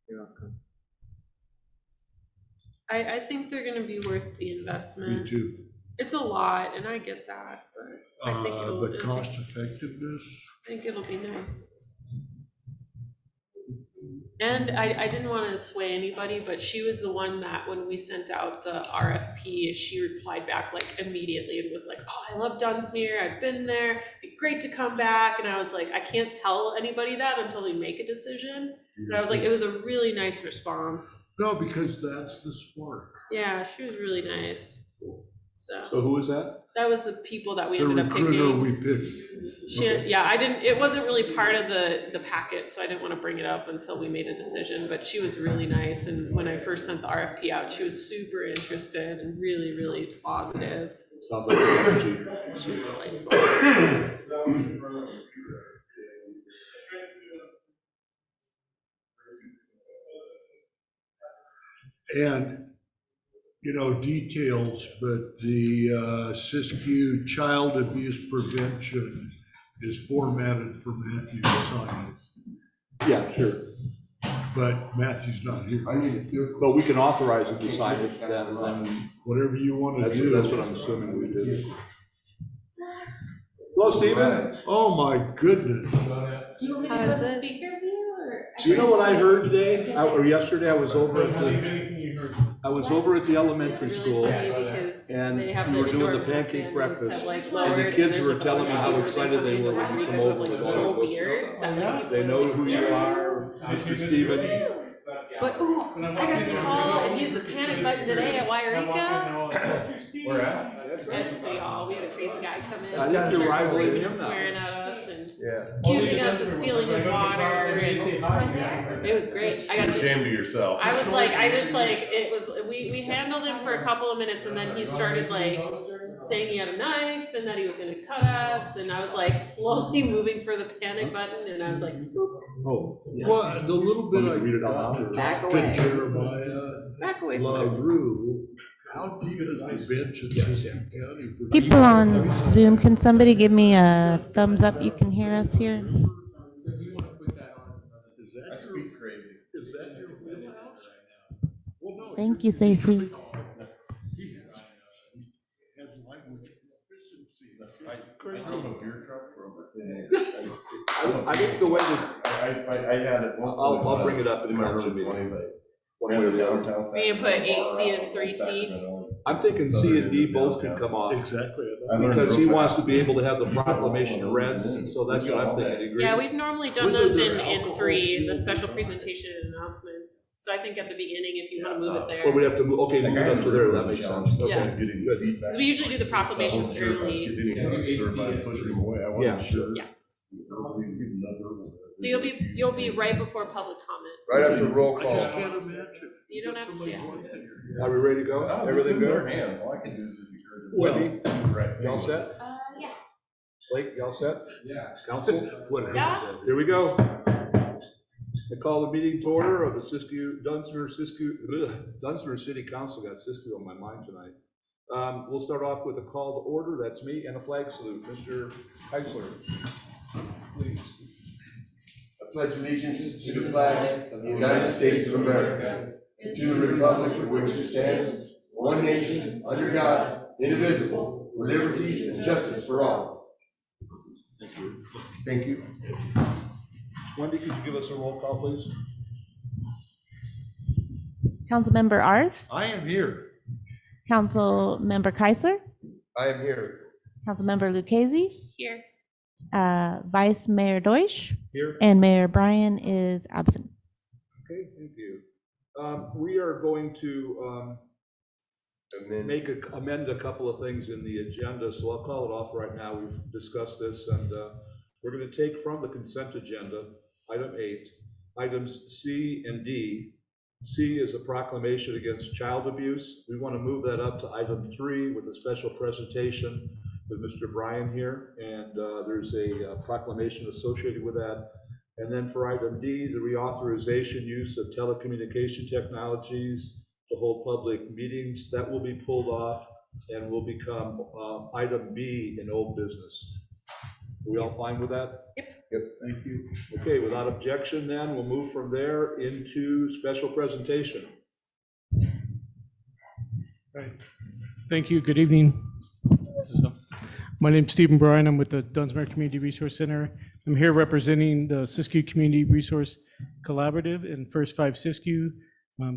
You're welcome. I think they're going to be worth the investment. Me too. It's a lot, and I get that, but I think The cost effectiveness. I think it'll be nice. And I didn't want to sway anybody, but she was the one that when we sent out the RFP, she replied back like immediately and was like, "Oh, I love Dunsmuir. I've been there. It'd be great to come back." And I was like, I can't tell anybody that until they make a decision. But I was like, it was a really nice response. No, because that's the sport. Yeah, she was really nice. So who was that? that was the people that we The ended up recruiter picking. we picked. Yeah, I didn't. It wasn't really part of the packet, so I didn't want to bring it up until we made a decision. But she was really nice, and when I first sent the RFP out, she was super interested and really, really positive. Sounds like energy. She was delightful. And, you know, details, but the Siskiyou Child Abuse Prevention is formatted for Matthew to sign. Yeah, sure. But Matthew's not here. But we can authorize it to sign it, then Whatever you want to do. that's what I'm assuming we do. Hello, Stephen. Oh, my goodness. Do you want me to How go is to it? speaker view or? Do you know what I heard today, or yesterday? I was over at the elementary It's school, really funny because and they have we were the doing indoor the pancake mask breakfast, mandates have, like, and lowered, the kids and were there's telling me how a excited they were when you come over with all little the books. beards that let people They know who you are, Mr. Stephen. But ooh, I got to call and use the panic button today at Wairika. Where at? And so y'all, we had a crazy guy come in, I think start you're rivaling screaming him and now. swearing at us and Yeah. accusing us of stealing his water. And it was great. I got You're to. ashamed of yourself. I was like, it was, we handled him for a couple of minutes and then he started like saying he had a knife and that he was gonna cut us, and I was like slowly moving for the panic button, and I was like, boop. Oh, yeah. Well, the little bit I Read it out got loud. to Back talk to away. Jeremiah Back away, slow. LaRue, how deep is the bench in Siskiyou County? People on Zoom, can somebody give me a thumbs up? You can hear us here. I speak crazy. Is that your wheelhouse? Well, no, Thank you, Stacy. he has language proficiency. I drove a beer truck for over 10 years. I think the way that, I had it. I'll bring it up in in my my early meeting. 20s. One way or the other. Downtown Are you gonna put 8C as Sacramento, 3C? I'm thinking C and D both can come off, Exactly. because he wants to be able to have the proclamation read, so that's what I'm thinking. Agree? Yeah, we've normally done those in 3, the special presentation and announcements. So I think at the beginning, if you wanna move it Or there. we'd have to move, okay, move it up to there, that makes sense. Yeah. Okay, good. Because we usually do the proclamations early. Yeah. Sure. Yeah. So you'll be right before public comment. Right after roll I call. just can't imagine. You don't have to see it. Are we ready to go? Everything Their good? hands, all I can do is just encourage them. Wendy, Right. y'all set? Yeah. Blake, y'all set? Yeah. Council? Whatever. Yeah. Here we go. I call the meeting to order of the Dunsmuir City Council. Got Siskiyou on my mind tonight. We'll start off with a call to order. That's me, and a flag salute. Mr. Heisler, please. I pledge allegiance to the flag of the United States of America and to the republic for which it stands, one nation, under God, indivisible, with liberty and justice for all. Thank you. Thank you. Wendy, could you give us a roll call, please? Councilmember Arth, I am here. Councilmember Keisler, I am here. Councilmember Lucchese, Here. Vice Mayor Deutsch, Here. and Mayor Bryan is absent. Okay, thank you. We are going to amend a couple of things in the agenda, so I'll call it off right now. We've discussed this, and we're going to take from the consent agenda, item 8, items C and D. C is a proclamation against child abuse. We want to move that up to item 3 with a special presentation with Mr. Bryan here, and there's a proclamation associated with that. And then for item D, the reauthorization use of telecommunication technologies to hold public meetings, that will be pulled off and will become item B in old business. Are we all fine with that? Yep. Thank you. Okay, without objection then, we'll move from there into special presentation. Right. Thank you. Good evening. So, my name's Stephen Bryan. I'm with the Dunsmuir Community Resource Center. I'm here representing the Siskiyou Community Resource Collaborative and First Five Siskiyou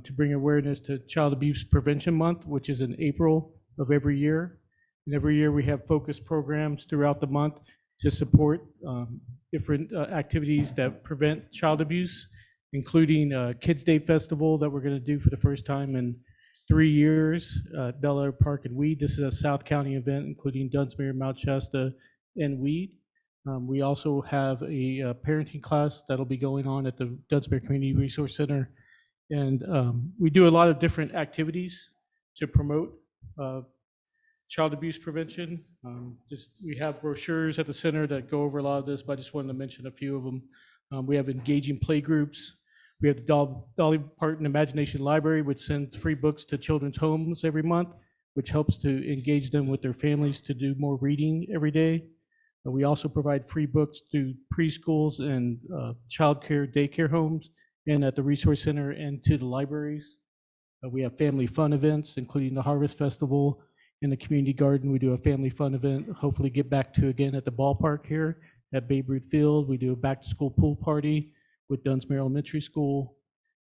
to bring awareness to Child Abuse Prevention Month, which is in April of every year. And every year we have focused programs throughout the month to support different activities that prevent child abuse, including Kids Day Festival that we're going to do for the first time in 3 years at Bel Air Park and Weed. This is a South County event, including Dunsmuir, Mount Shasta, and Weed. We also have a parenting class that'll be going on at the Dunsmuir Community Resource Center. And we do a lot of different activities to promote child abuse prevention. We have brochures at the center that go over a lot of this, but I just wanted to mention a few of them. We have engaging play groups. We have the Dolly Parton Imagination Library, which sends free books to children's homes every month, which helps to engage them with their families to do more reading every day. We also provide free books to preschools and childcare daycare homes and at the resource center and to the libraries. We have family fun events, including the Harvest Festival. In the community garden, we do a family fun event, hopefully get back to again at the ballpark here at Babe Ruth Field. We do a back to school pool party with Dunsmuir Elementary School.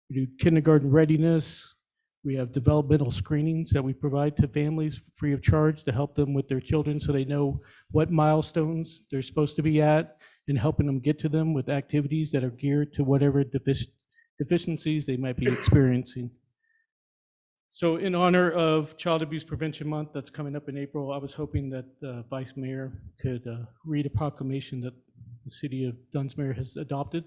We do kindergarten readiness. We have developmental screenings that we provide to families free of charge to help them with their children so they know what milestones they're supposed to be at and helping them get to them with activities that are geared to whatever deficiencies they might be experiencing. So in honor of Child Abuse Prevention Month that's coming up in April, I was hoping that the Vice Mayor could read a proclamation that the city of Dunsmuir has adopted.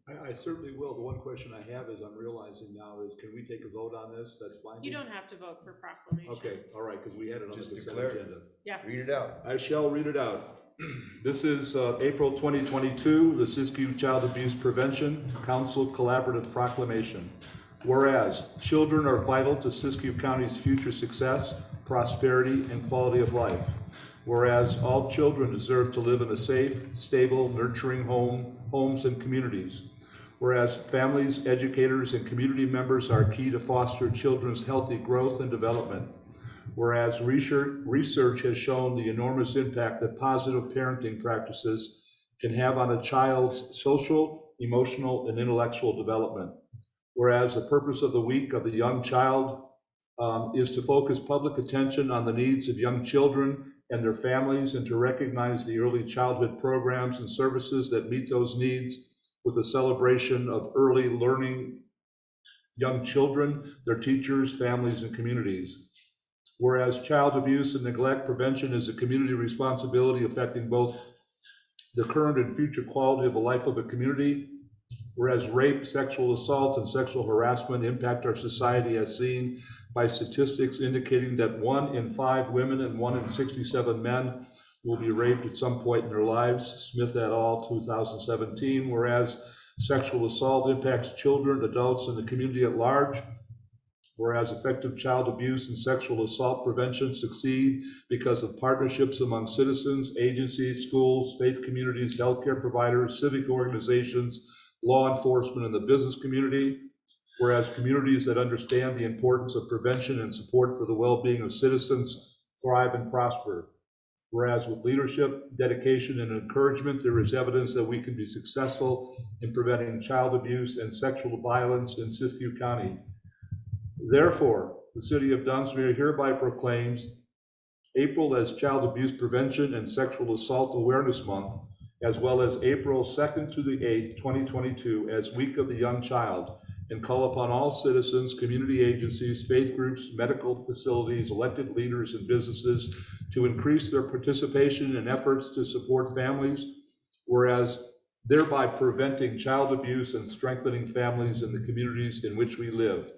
I certainly will. The one question I have is I'm realizing now is, can we take a vote on this? That's binding? You don't have to vote for proclamations. Okay, all right, because we had it on the Just consent declare it. agenda. Yeah. Read it out. I shall read it out. This is April 2022, the Siskiyou Child Abuse Prevention Council Collaborative Proclamation. Whereas children are vital to Siskiyou County's future success, prosperity, and quality of life. Whereas all children deserve to live in a safe, stable, nurturing homes and communities. Whereas families, educators, and community members are key to foster children's healthy growth and development. Whereas research has shown the enormous impact that positive parenting practices can have on a child's social, emotional, and intellectual development. Whereas the purpose of the week of the young child is to focus public attention on the needs of young children and their families and to recognize the early childhood programs and services that meet those needs with a celebration of early learning young children, their teachers, families, and communities. Whereas child abuse and neglect prevention is a community responsibility affecting both the current and future quality of the life of a community. Whereas rape, sexual assault, and sexual harassment impact our society as seen by statistics indicating that 1 in 5 women and 1 in 67 men will be raped at some point in their lives, Smith et al., 2017. Whereas sexual assault impacts children, adults, and the community at large. Whereas effective child abuse and sexual assault prevention succeed because of partnerships among citizens, agencies, schools, faith communities, healthcare providers, civic organizations, law enforcement, and the business community. Whereas communities that understand the importance of prevention and support for the well-being of citizens thrive and prosper. Whereas with leadership, dedication, and encouragement, there is evidence that we can be successful in preventing child abuse and sexual violence in Siskiyou County. Therefore, the city of Dunsmuir hereby proclaims April as Child Abuse Prevention and Sexual Assault Awareness Month, as well as April 2nd to the 8th, 2022 as Week of the Young Child, and call upon all citizens, community agencies, faith groups, medical facilities, elected leaders, and businesses to increase their participation in efforts to support families, whereas thereby preventing child abuse and strengthening families in the communities in which we live.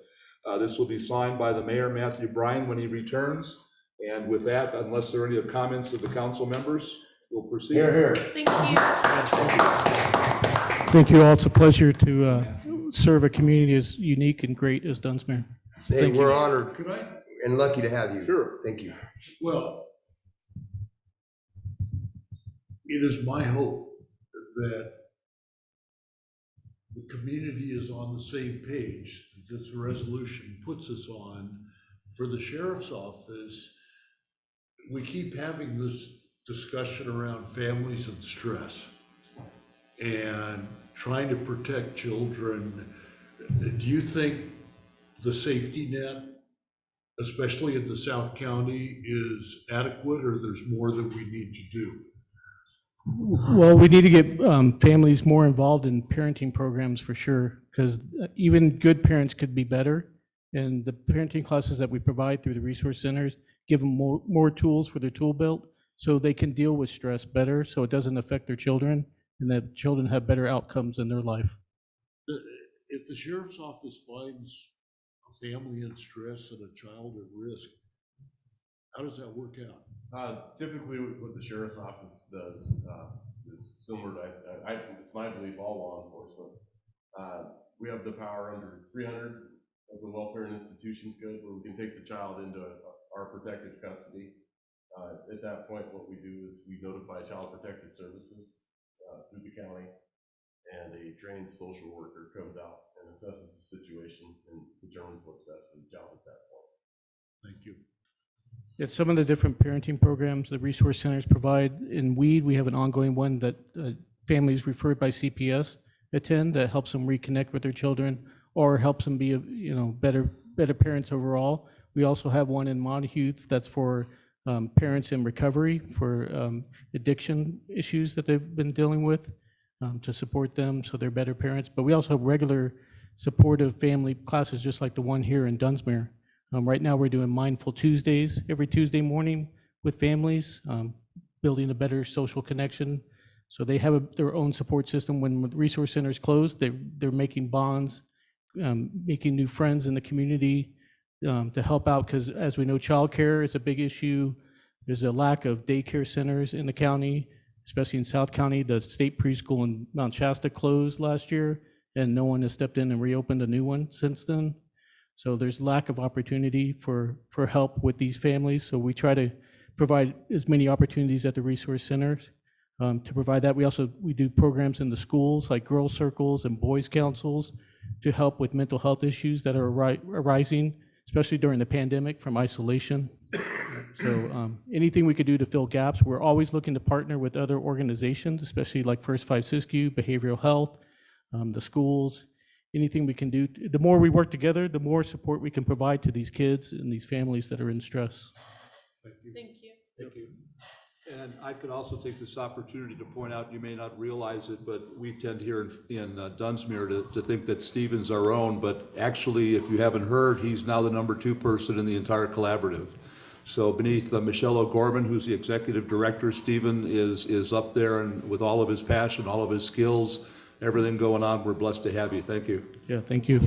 This will be signed by the Mayor, Matthew Bryan, when he returns. And with that, unless there are any comments of the council members, we'll proceed. Here, here. Thank you. Thank you all. It's a pleasure to serve a community as unique and great as Dunsmuir. So Hey, thank you. we're honored Could I? and lucky to have you. Sure. Thank you. Well, it is my hope that that the community is on the same page that this resolution puts us on. For the sheriff's office, we keep having this discussion around families and stress and trying to protect children. Do you think the safety net, especially in the South County, is adequate, or there's more that we need to do? Well, we need to get families more involved in parenting programs for sure, because even good parents could be better. And the parenting classes that we provide through the resource centers give them more tools for their tool belt so they can deal with stress better, so it doesn't affect their children, and that children have better outcomes in their life. If the sheriff's office finds a family in stress and a child at risk, how does that work out? Typically, what the sheriff's office does is similar to, it's my belief, all law enforcement. We have the power under 300 of the Welfare and Institutions Code where we can take the child into our protective custody. At that point, what we do is we notify Child Protective Services through the county, and a trained social worker comes out and assesses the situation and determines what's best for the child at that point. Thank you. Yeah, some of the different parenting programs the resource centers provide. In Weed, we have an ongoing one that families referred by CPS attend that helps them reconnect with their children or helps them be, better parents overall. We also have one in Montague that's for parents in recovery for addiction issues that they've been dealing with, to support them so they're better parents. But we also have regular supportive family classes, just like the one here in Dunsmuir. Right now, we're doing Mindful Tuesdays every Tuesday morning with families, building a better social connection. So they have their own support system. When the resource centers close, they're making bonds, making new friends in the community to help out, because as we know, childcare is a big issue. There's a lack of daycare centers in the county, especially in South County. The state preschool in Mount Shasta closed last year, and no one has stepped in and reopened a new one since then. So there's lack of opportunity for help with these families. So we try to provide as many opportunities at the resource centers to provide that. We do programs in the schools like girls circles and boys councils to help with mental health issues that are arising, especially during the pandemic from isolation. So anything we could do to fill gaps. We're always looking to partner with other organizations, especially like First 5 Siskiyou, behavioral health, the schools. Anything we can do. The more we work together, the more support we can provide to these kids and these families that are in stress. Thank you. Thank you. Thank you. And I could also take this opportunity to point out, you may not realize it, but we tend here in Dunsmuir to think that Stephen's our own, but actually, if you haven't heard, he's now the #2 person in the entire collaborative. So beneath Michelle O'Gorman, who's the executive director, Stephen is up there, and with all of his passion, all of his skills, everything going on, we're blessed to have you. Thank you. Yeah, thank you.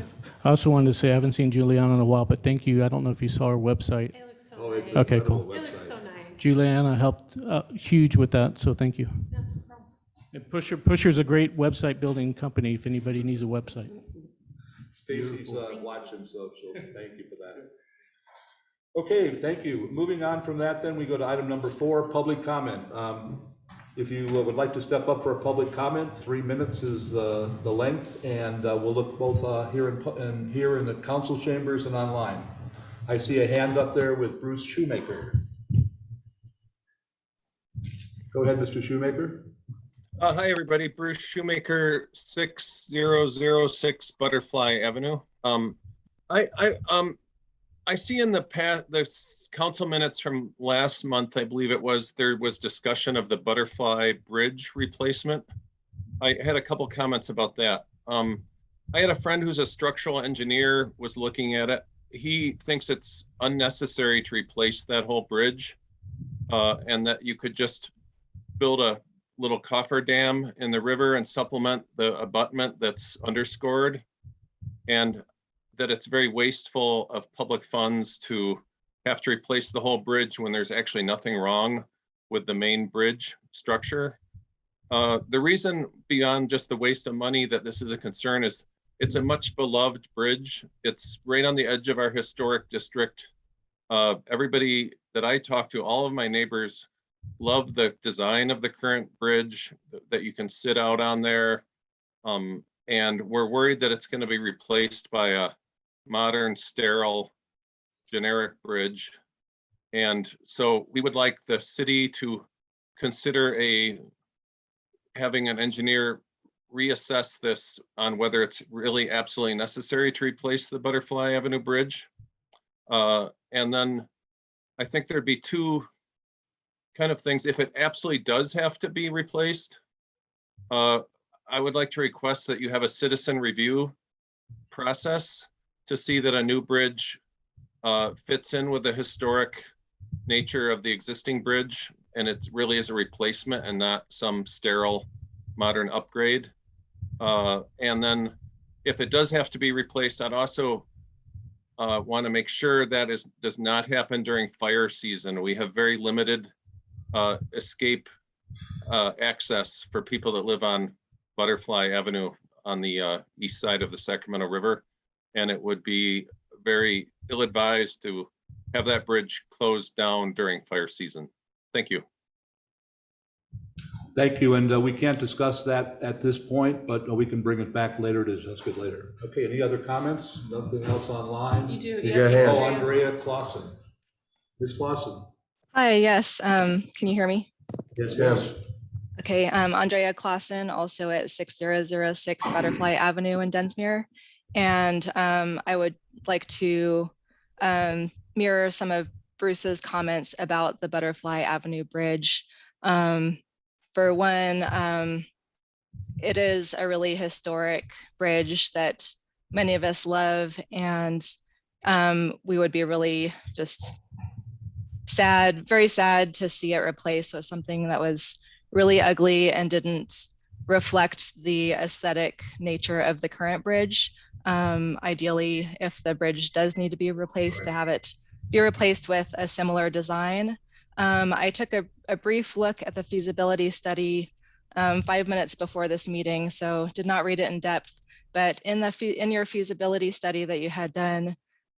I also wanted to say I haven't seen Juliana in a while, but thank you. I don't know if you saw her website. It looks so Oh, nice. it's Okay, incredible cool. It looks website. so nice. Juliana helped huge with that, so thank you. No problem. And Pusher's a great website building company if anybody needs a website. Stacy's watching, so she'll thank you for that. Okay, thank you. Moving on from that, then we go to item number 4, public comment. If you would like to step up for a public comment, 3 minutes is the length, and we'll look both here in the council chambers and online. I see a hand up there with Bruce Shoemaker. Go ahead, Mr. Shoemaker. Hi, everybody. Bruce Shoemaker, 6006 Butterfly Avenue. I see in the past, the council minutes from last month, I believe it was, there was discussion of the Butterfly Bridge replacement. I had a couple comments about that. I had a friend who's a structural engineer, was looking at it. He thinks it's unnecessary to replace that whole bridge, and that you could just build a little cofferdam in the river and supplement the abutment that's underscored, and that it's very wasteful of public funds to have to replace the whole bridge when there's actually nothing wrong with the main bridge structure. The reason beyond just the waste of money that this is a concern is it's a much beloved bridge. It's right on the edge of our historic district. Everybody that I talk to, all of my neighbors love the design of the current bridge, that you can sit out on there. And we're worried that it's going to be replaced by a modern, sterile, generic bridge. And so we would like the city to consider having an engineer reassess this on whether it's really absolutely necessary to replace the Butterfly Avenue Bridge. And then I think there'd be two kind of things. If it absolutely does have to be replaced, I would like to request that you have a citizen review process to see that a new bridge fits in with the historic nature of the existing bridge, and it really is a replacement and not some sterile modern upgrade. And then if it does have to be replaced, I'd also want to make sure that does not happen during fire season. We have very limited escape access for people that live on Butterfly Avenue on the east side of the Sacramento River. And it would be very ill-advised to have that bridge closed down during fire season. Thank you. Thank you, and we can't discuss that at this point, but we can bring it back later to discuss it later. Okay, any other comments? Nothing else online? You do, You yeah. got hands. Oh, Andrea Clausen. Ms. Clausen. Hi, yes. Can you hear me? Yes. Okay, Andrea Clausen, also at 6006 Butterfly Avenue in Dunsmuir. And I would like to mirror some of Bruce's comments about the Butterfly Avenue Bridge. For one, it is a really historic bridge that many of us love, and we would be really just sad, very sad to see it replaced with something that was really ugly and didn't reflect the aesthetic nature of the current bridge. Ideally, if the bridge does need to be replaced, to have it be replaced with a similar design. I took a brief look at the feasibility study 5 minutes before this meeting, so did not read it in depth. But in your feasibility study that you had done,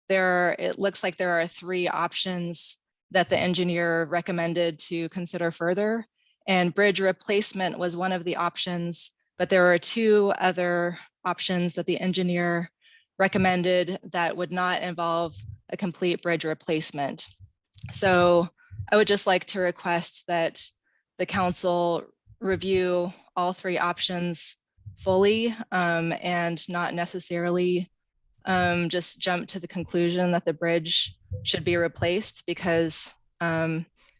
it looks like there are 3 options that the engineer recommended to consider further. And bridge replacement was one of the options, but there are 2 other options that the engineer recommended that would not involve a complete bridge replacement. So I would just like to request that the council review all 3 options fully and not necessarily just jump to the conclusion that the bridge should be replaced, because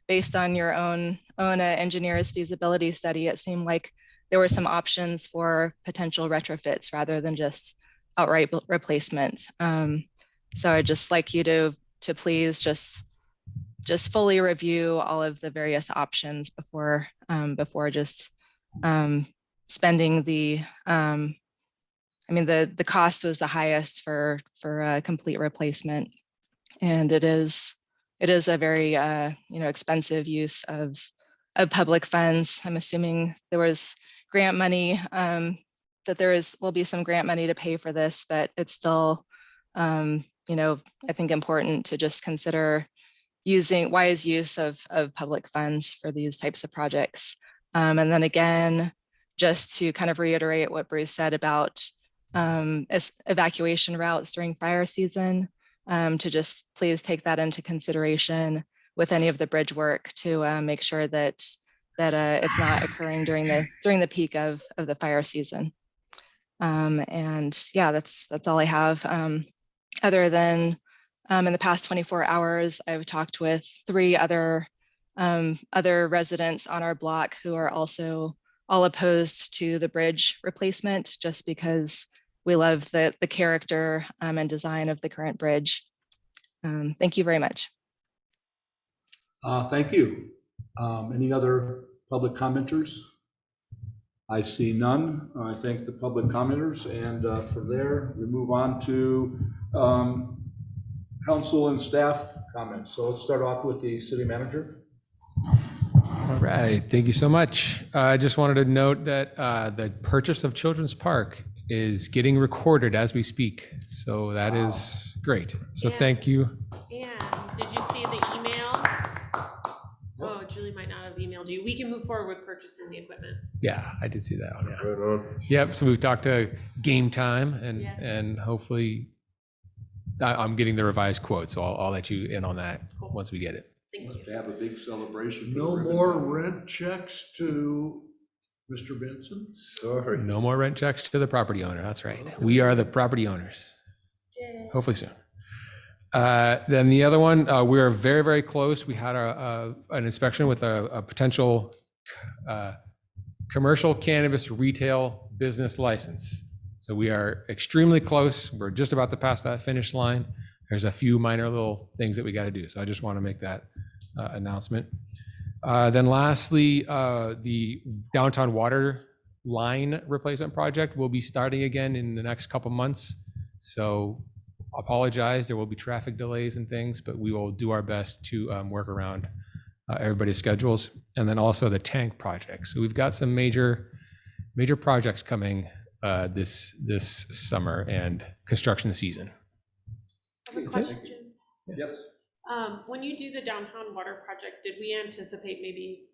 based on your own engineer's feasibility study, it seemed like there were some options for potential retrofits rather than just outright replacement. So I'd just like you to please just fully review all of the various options before just spending the the cost was the highest for a complete replacement, and it is a very expensive use of public funds. I'm assuming there was grant money, that will be some grant money to pay for this, but it's still I think important to just consider using wise use of public funds for these types of projects. And then again, just to kind of reiterate what Bruce said about evacuation routes during fire season, to just please take that into consideration with any of the bridge work to make sure that it's not occurring during the peak of the fire season. And yeah, that's all I have. Other than in the past 24 hours, I've talked with 3 other residents on our block who are also all opposed to the bridge replacement, just because we love the character and design of the current bridge. Thank you very much. Thank you. Any other public commenters? I see none. I thank the public commenters, and from there we move on to council and staff comments. So let's start off with the city manager. All right, thank you so much. I just wanted to note that the purchase of Children's Park is getting recorded as we speak. So that is great. So thank you. And did you see the email? Oh, Julie might not have we can move forward with purchasing the equipment. Yeah, I did see that one. Yeah. Right on. Yep. So we've talked to Game Time, and Yeah. and hopefully I'm getting the revised quote, so I'll let you in on that Cool. once we get it. Thank Must you. have a big celebration. for No the ribbon more cutting. rent checks to Mr. Benson? Sorry. No more rent checks to the property owner. That's right. We are the property owners. Hopefully soon. Then the other one, we are very, very close. We had an inspection with a potential commercial cannabis retail business license. So we are extremely close. We're just about to pass that finish line. There's a few minor little things that we got to do. So I just want to make that announcement. Then lastly, the downtown water line replacement project will be starting again in the next couple months. So apologize, there will be traffic delays and things, but we will do our best to work around everybody's schedules. And then also the tank project. So we've got some major projects coming this summer and construction season. I have a question. Yes. When you do the downtown water project, did we anticipate maybe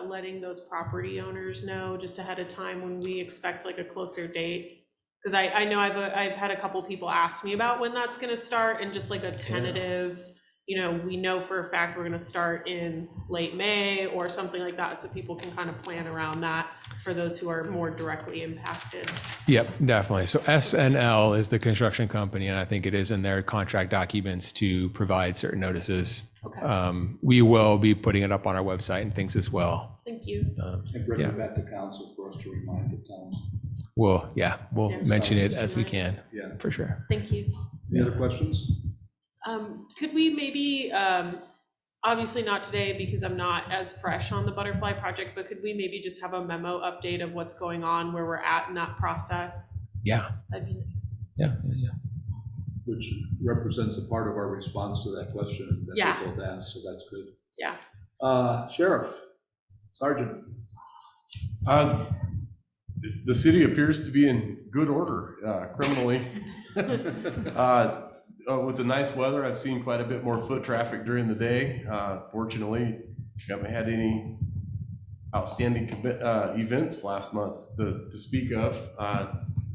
letting those property owners know just ahead of time when we expect like a closer date? Because I know I've had a couple people ask me about when that's gonna start and just like a tentative, we know for a fact we're gonna start in late May or something like that, so people can kind of plan around that for those who are more directly impacted. Yep, definitely. So SNL is the construction company, and I think it is in their contract documents to provide certain notices. Okay, We will be putting it up on our website and things as well. thank you. And bring Yeah. it back to council for us to remind at times. We'll Yeah, mention it just as we remind can, us. Yeah. for sure. Thank you. Any other questions? Could we maybe, obviously not today because I'm not as fresh on the butterfly project, but could we maybe just have a memo update of what's going on, where we're at in that process? Yeah, That'd be nice. yeah. Which represents a part of our response to that question that Yeah. we both asked, so that's good. Yeah. Sheriff, Sergeant. The city appears to be in good order criminally. With the nice weather, I've seen quite a bit more foot traffic during the day. Fortunately, haven't had any outstanding events last month to speak of.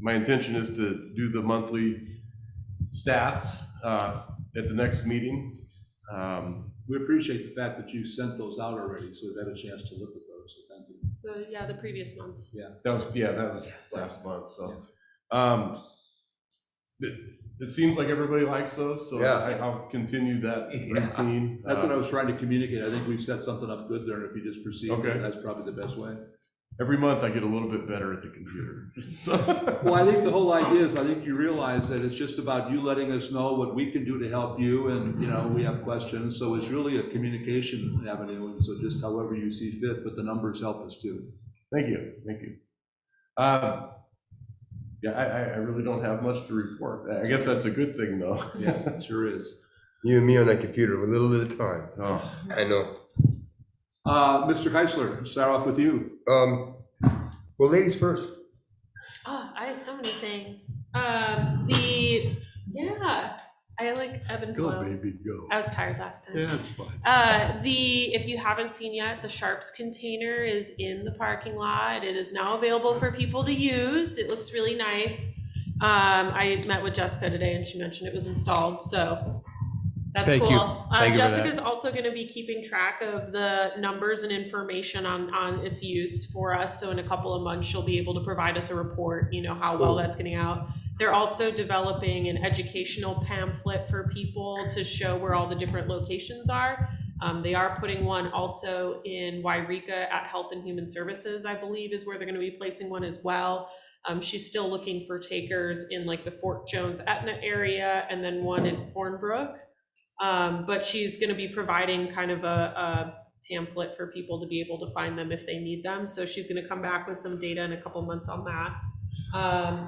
My intention is to do the monthly stats at the next meeting. We appreciate the fact that you sent those out already, so we've had a chance to look at those, so thank you. The previous months. That was last month. So it seems like everybody likes those, so Yeah. I'll continue that routine. That's what I was trying to communicate. I think we've set something up good there, and if you just proceed, Okay. that's probably the best way. Every month I get a little bit better at the computer. So Well, I think the whole idea is, I think you realize that it's just about you letting us know what we can do to help you, and, we have questions, so it's really a communication avenue, and so just however you see fit, but the numbers help us too. thank you. I really don't have much to report. I guess that's a good thing, though. Yeah, it sure is. You and me on that computer, a little at a time. Oh. I know. Mr. Keisler, start off with you. Well, ladies first. Oh, I have so many things. I like ebb and Go, flow. baby, go. I was tired last time. Yeah, it's fine. If you haven't seen yet, the Sharps container is in the parking lot. It is now available for people to use. It looks really nice. I met with Jessica today and she mentioned it was installed, so that's Thank cool. you. Thank you for that. Jessica's also gonna be keeping track of the numbers and information on its use for us. So in a couple of months, she'll be able to provide us a report, how well that's getting out. They're also developing an educational pamphlet for people to show where all the different locations are. They are putting one also in Wairika at Health and Human Services, I believe, is where they're going to be placing one as well. She's still looking for takers in like the Fort Jones Etna area and then one in Hornbrook. But she's going to be providing kind of a pamphlet for people to be able to find them if they need them. So she's going to come back with some data in a couple months on that.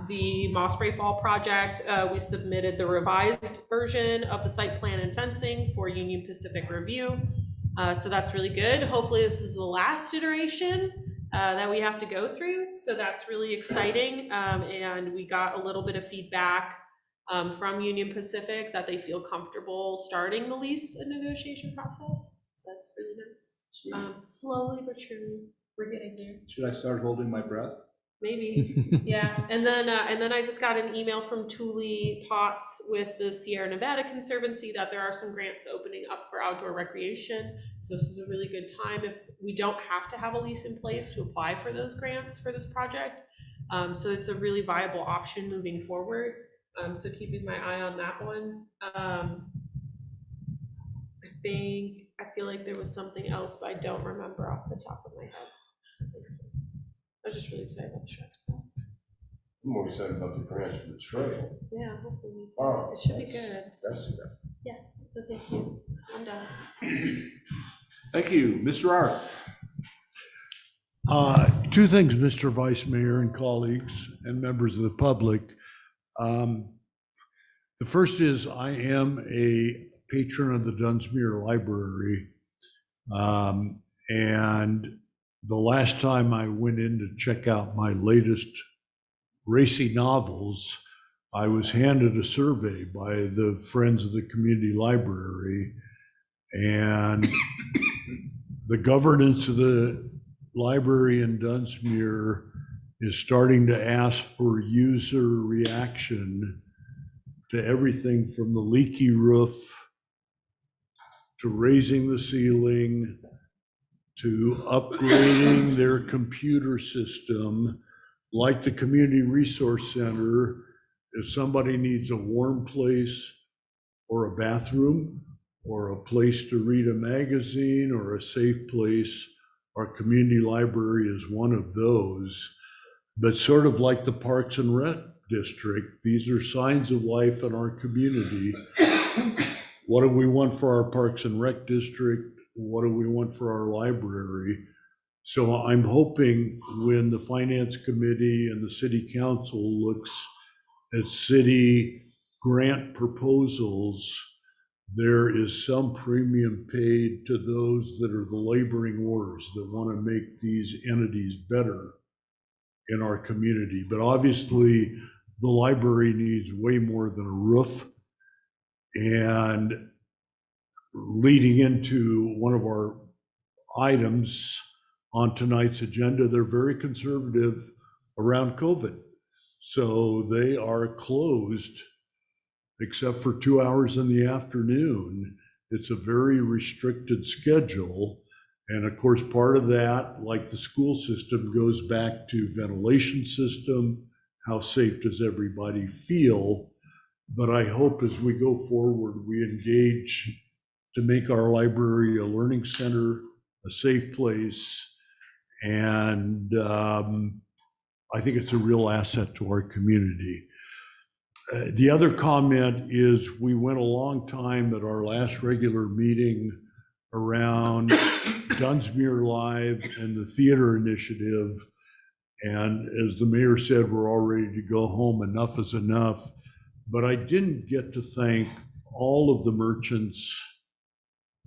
The Mossbury Fall project, we submitted the revised version of the site plan and fencing for Union Pacific review. So that's really good. Hopefully this is the last iteration that we have to go through. So that's really exciting. And we got a little bit of feedback from Union Pacific that they feel comfortable starting the lease and negotiation process. So that's really nice. Slowly but surely, we're getting there. Should I start holding my breath? Maybe, yeah. And then I just got an email from Thule Potts with the Sierra Nevada Conservancy that there are some grants opening up for outdoor recreation. So this is a really good time if we don't have to have a lease in place to apply for those grants for this project. So it's a really viable option moving forward. So keeping my eye on that one. I feel like there was something else, but I don't remember off the top of my head. I was just really excited about the sharks. I'm more excited about the grants for the trail. Yeah, hopefully. Oh, It should be that's- good. That's, Yeah, so thank you. I'm done. Thank you, Mr. Art. Two things, Mr. Vice Mayor and colleagues and members of the public. The first is I am a patron of the Dunsmuir Library. And the last time I went in to check out my latest racy novels, I was handed a survey by the Friends of the Community Library. And the governance of the library in Dunsmuir is starting to ask for user reaction to everything from the leaky roof to raising the ceiling to upgrading their computer system. Like the Community Resource Center, if somebody needs a warm place or a bathroom or a place to read a magazine or a safe place, our community library is one of those. But sort of like the Parks and Rec district, these are signs of life in our community. What do we want for our Parks and Rec district? What do we want for our library? So I'm hoping when the Finance Committee and the City Council looks at city grant proposals, there is some premium paid to those that are the laboring oars that want to make these entities better in our community. But obviously, the library needs way more than a roof. And leading into one of our items on tonight's agenda, they're very conservative around COVID. So they are closed except for 2 hours in the afternoon. It's a very restricted schedule. And of course, part of that, like the school system, goes back to ventilation system. How safe does everybody feel? But I hope as we go forward, we engage to make our library a learning center, a safe place. And I think it's a real asset to our community. The other comment is we went a long time at our last regular meeting around Dunsmuir Live and the theater initiative. And as the mayor said, we're all ready to go home. Enough is enough. But I didn't get to thank all of the merchants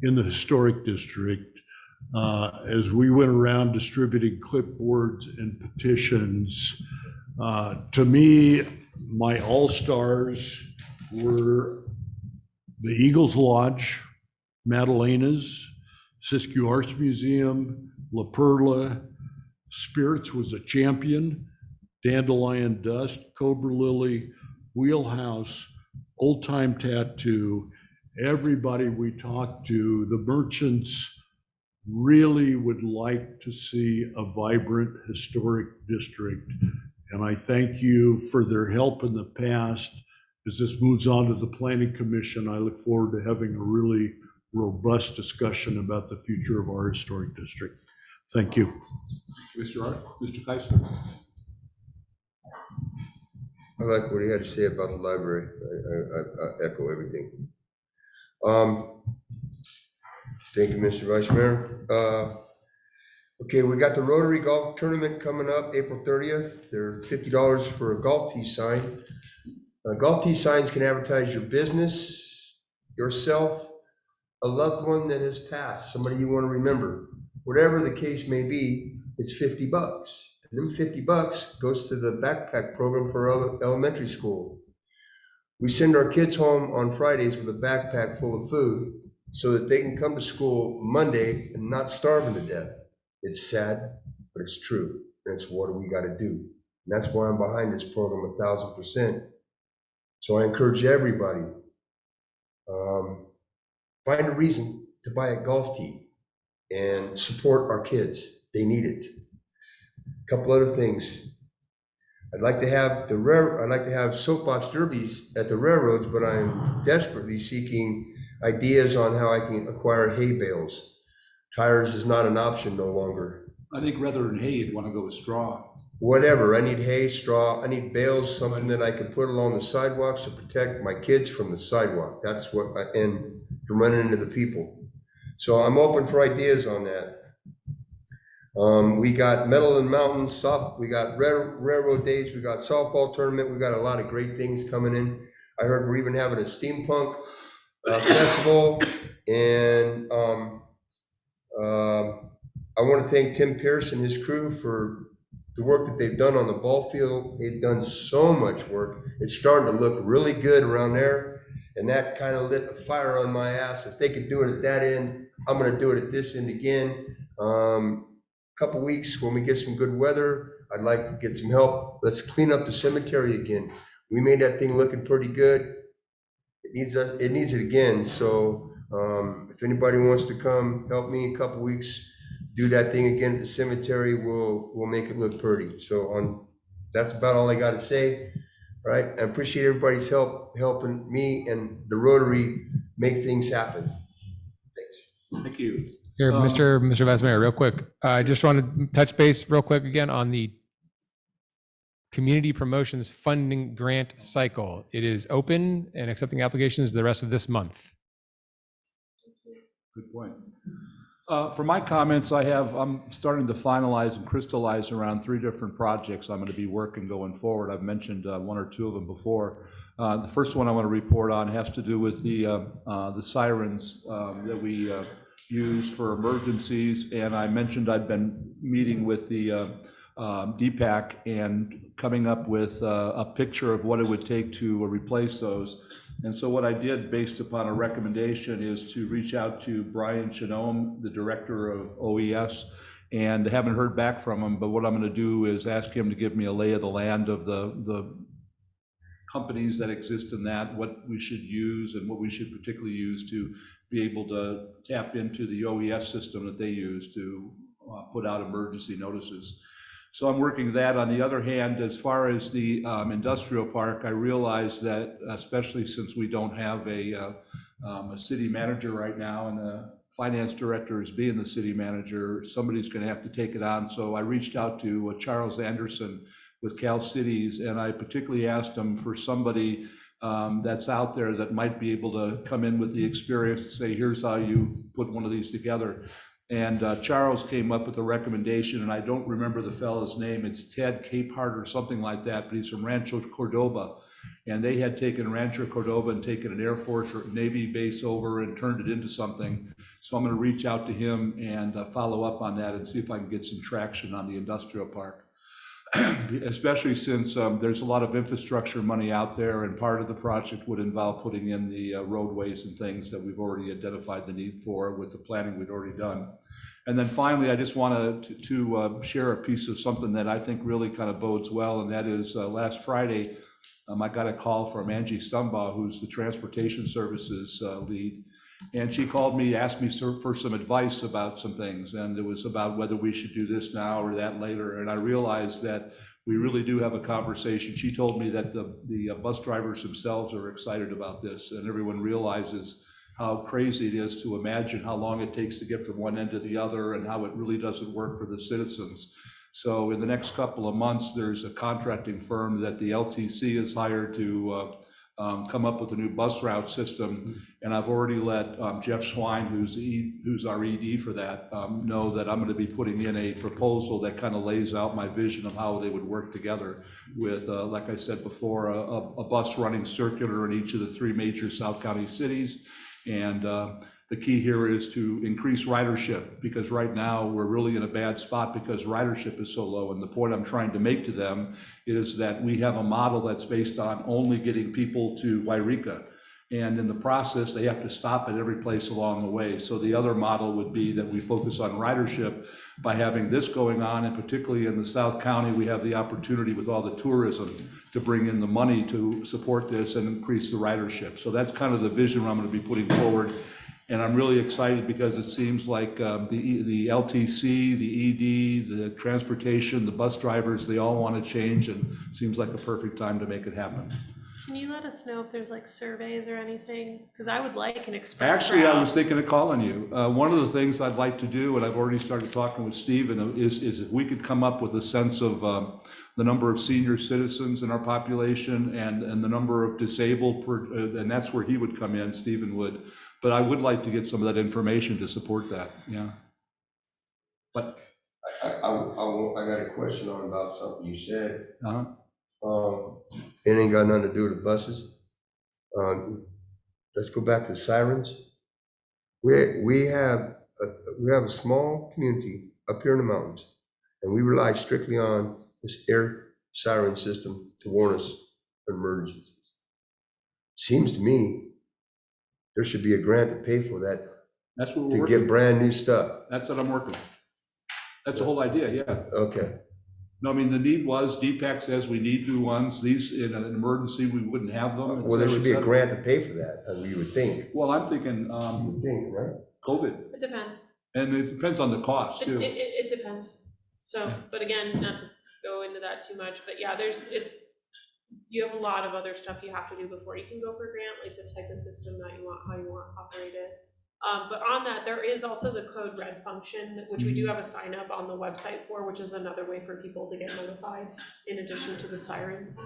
in the historic district as we went around distributing clipboards and petitions. To me, my all-stars were the Eagles Lodge, Madalena's, Siskiyou Arts Museum, La Perla, Spirits was a champion, Dandelion Dust, Cobra Lily, Wheelhouse, Old Time Tattoo. Everybody we talked to, the merchants really would like to see a vibrant historic district. And I thank you for their help in the past. As this moves on to the Planning Commission, I look forward to having a really robust discussion about the future of our historic district. Thank you. Mr. Art, Mr. Keisler. I like what he had to say about the library. I echo everything. Thank you, Mr. Vice Mayor. Okay, we got the Rotary Golf Tournament coming up April 30th. They're $50 for a golf tee sign. Golf tee signs can advertise your business, yourself, a loved one that has passed, somebody you want to remember. Whatever the case may be, it's $50. And then $50 goes to the backpack program for elementary school. We send our kids home on Fridays with a backpack full of food. so that they can come to school Monday and not starving to death. It's sad, but it's true. And it's what we got to do. And that's why I'm behind this program 1,000%. So I encourage everybody, find a reason to buy a golf tee and support our kids. They need it. A couple other things. I'd like to have soapbox derbies at the railroads, but I'm desperately seeking ideas on how I can acquire hay bales. Tires is not an option no longer. I think rather than hay, you'd want to go with straw. Whatever, I need hay, straw, I need bales, something that I can put along the sidewalks to protect my kids from the sidewalk. That's what, and from running into the people. So I'm open for ideas on that. We got Metal and Mountain we got railroad days, we got softball tournament, we got a lot of great things coming in. I heard we're even having a steampunk festival, and I want to thank Tim Pierce and his crew for the work that they've done on the ball field. They've done so much work. It's starting to look really good around there, and that kind of lit a fire on my ass. If they could do it at that end, I'm going to do it at this end again. Couple weeks when we get some good weather, I'd like to get some help. Let's clean up the cemetery again. We made that thing looking pretty good. It needs it again. So if anybody wants to come help me in a couple weeks, do that thing again at the cemetery, we'll make it look pretty. So that's about all I got to say. Right? I appreciate everybody's helping me and the Rotary make things happen. Thanks. Thank you. Here, Mr. Vice Mayor, real quick. I just want to touch base real quick again on the Community Promotions Funding Grant Cycle. It is open and accepting applications the rest of this month. Good point. For my comments, I'm starting to finalize and crystallize around 3 different projects I'm going to be working going forward. I've mentioned 1 or 2 of them before. The first one I want to report on has to do with the sirens that we use for emergencies, and I mentioned I'd been meeting with the DPAC and coming up with a picture of what it would take to replace those. And so what I did, based upon a recommendation, is to reach out to Brian Chenome, the director of OES, and haven't heard back from him, but what I'm going to do is ask him to give me a lay of the land of the companies that exist in that, what we should use and what we should particularly use to be able to tap into the OES system that they use to put out emergency notices. So I'm working that. On the other hand, as far as the industrial park, I realize that, especially since we don't have a city manager right now, and the finance director is being the city manager, somebody's going to have to take it on. So I reached out to Charles Anderson with Cal Cities, and I particularly asked him for somebody that's out there that might be able to come in with the experience to say, here's how you put one of these together. And Charles came up with a recommendation, and I don't remember the fellow's name. It's Ted Capehart or something like that, but he's from Rancho Cordova. And they had taken Rancho Cordova and taken an Air Force or Navy base over and turned it into something. So I'm going to reach out to him and follow up on that and see if I can get some traction on the industrial park. Especially since there's a lot of infrastructure money out there, and part of the project would involve putting in the roadways and things that we've already identified the need for with the planning we'd already done. And then finally, I just wanted to share a piece of something that I think really kind of bodes well, and that is last Friday, I got a call from Angie Stumbaugh, who's the transportation services lead. And she called me, asked me for some advice about some things, and it was about whether we should do this now or that later. And I realized that we really do have a conversation. She told me that the bus drivers themselves are excited about this, and everyone realizes how crazy it is to imagine how long it takes to get from one end to the other and how it really doesn't work for the citizens. So in the next couple of months, there's a contracting firm that the LTC has hired to come up with a new bus route system, and I've already let Jeff Schwein, who's our ED for that, know that I'm going to be putting in a proposal that kind of lays out my vision of how they would work together with, like I said before, a bus running circular in each of the 3 major South County cities. And the key here is to increase ridership, because right now we're really in a bad spot because ridership is so low. And the point I'm trying to make to them is that we have a model that's based on only getting people to Wairika. And in the process, they have to stop at every place along the way. So the other model would be that we focus on ridership by having this going on, and particularly in the South County, we have the opportunity with all the tourism to bring in the money to support this and increase the ridership. So that's kind of the vision I'm going to be putting forward. And I'm really excited because it seems like the LTC, the ED, the transportation, the bus drivers, they all want to change, and it seems like a perfect time to make it happen. Can you let us know if there's like surveys or anything? Because I would like an express Actually, I route. was thinking of calling you. One of the things I'd like to do, and I've already started talking with Stephen, is if we could come up with a sense of the number of senior citizens in our population and the number of disabled, and that's where he would come in, Stephen would. But I would like to get some of that information to support that, yeah. But I got a question on about something you said. It ain't got nothing to do with the buses. Let's go back to sirens. We have a small community up here in the mountains, and we rely strictly on this air siren system to warn us of emergencies. Seems to me there should be a grant to pay for that. that's what we're To working. get brand new stuff. That's what I'm working on. That's the whole idea, yeah. Okay. No, I mean, the need was, DPAC says we need new ones. These, in an emergency, we wouldn't have them. Well, there should be a et cetera. grant to pay for that, you would think. Well, I'm thinking You would think, right? COVID, It depends. and it depends on the cost too. It depends. So, but again, not to go into that too much, but yeah, you have a lot of other stuff you have to do before you can go for a grant, like the type of system that you want, how you want operated. But on that, there is also the code red function, which we do have a sign up on the website for, which is another way for people to get notified in addition to the sirens.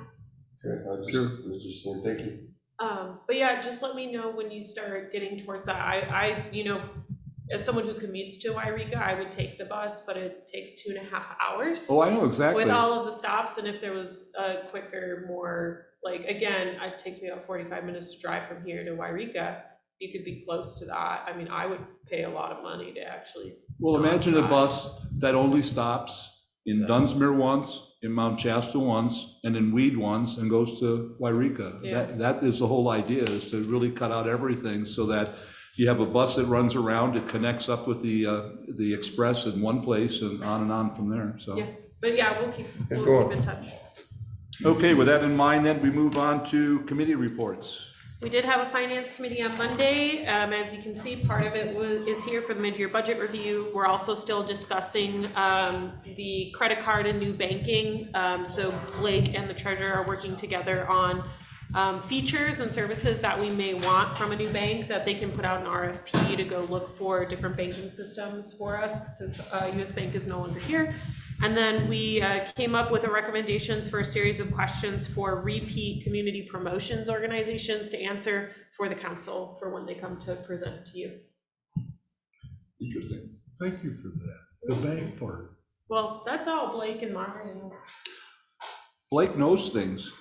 Okay, I was just saying, thank you. But yeah, just let me know when you start getting towards that. I as someone who commutes to Wairika, I would take the bus, but it takes 2.5 hours. Oh, I know exactly. With all of the stops, and if there was a quicker, more, like, again, it takes me about 45 minutes to drive from here to Wairika. You could be close to that. I mean, I would pay a lot of money to actually. Well, imagine a drive. bus that only stops in Dunsmuir once, in Mount Shasta once, and in Weed once, and goes to Wairika. Yeah. That is the whole idea, is to really cut out everything so that you have a bus that runs around, it connects up with the express in one place and on from there, so. Yeah, but yeah, we'll keep in touch. Okay, with that in mind, then we move on to committee reports. We did have a finance committee on Monday. As you can see, part of it is here for the mid-year budget review. We're also still discussing the credit card and new banking. So Blake and the treasurer are working together on features and services that we may want from a new bank, that they can put out an RFP to go look for different banking systems for us, since US Bank is no longer here. And then we came up with recommendations for a series of questions for repeat community promotions organizations to answer for the council for when they come to present to you. Interesting. Thank you for that. The bank part. Well, that's all Blake and Mario. Blake knows things.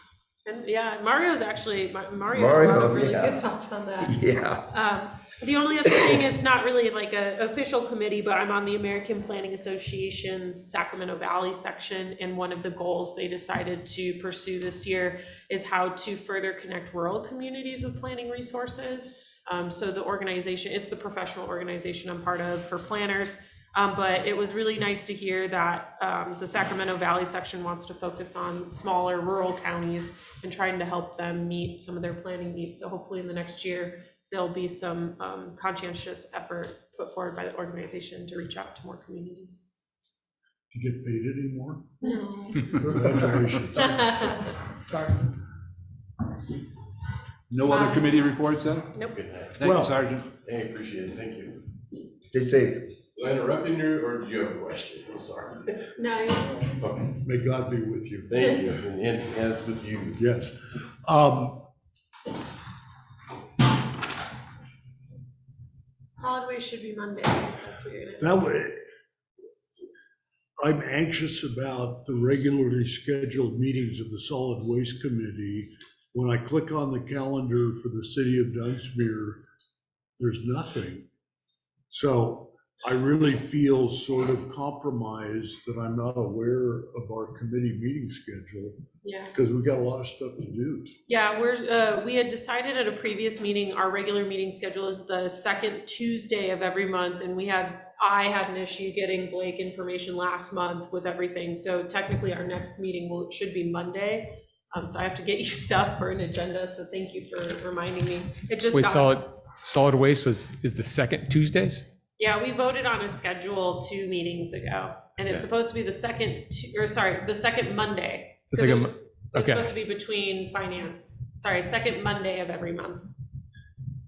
And yeah, Mario's actually, Mario Mario, brought up really yeah. good thoughts on that. Yeah. The only other thing, it's not really like an official committee, but I'm on the American Planning Association's Sacramento Valley section, and one of the goals they decided to pursue this year is how to further connect rural communities with planning resources. So the organization, it's the professional organization I'm part of for planners, but it was really nice to hear that the Sacramento Valley section wants to focus on smaller rural counties and trying to help them meet some of their planning needs. So hopefully in the next year, there'll be some conscientious effort put forward by the organization to reach out to more communities. Do you get paid anymore? No. Congratulations. Sorry. No other committee reports then? Nope. Thank you, Well- Sergeant. Hey, appreciate it, thank you. Stay safe. Was I interrupting you, or do you have a question? I'm sorry. No. Okay, May God be with you. thank you, and as with you. Yes. Solid waste should be Monday. That's what you're gonna. That way, I'm anxious about the regularly scheduled meetings of the Solid Waste Committee. When I click on the calendar for the city of Dunsmuir, there's nothing. So I really feel sort of compromised that I'm not aware of our committee meeting schedule Yeah. because we got a lot of stuff to do. Yeah, we had decided at a previous meeting, our regular meeting schedule is the second Tuesday of every month, and I had an issue getting Blake information last month with everything, so technically our next meeting should be Monday. So I have to get you stuff for an agenda, so thank you for reminding me. It just Wait, got. solid waste is the second Tuesdays? Yeah, we voted on a schedule 2 meetings ago, and it's Yeah. supposed to be the second Monday. The 'Cause second it's- Mo- It's okay. supposed to be between second Monday of every month.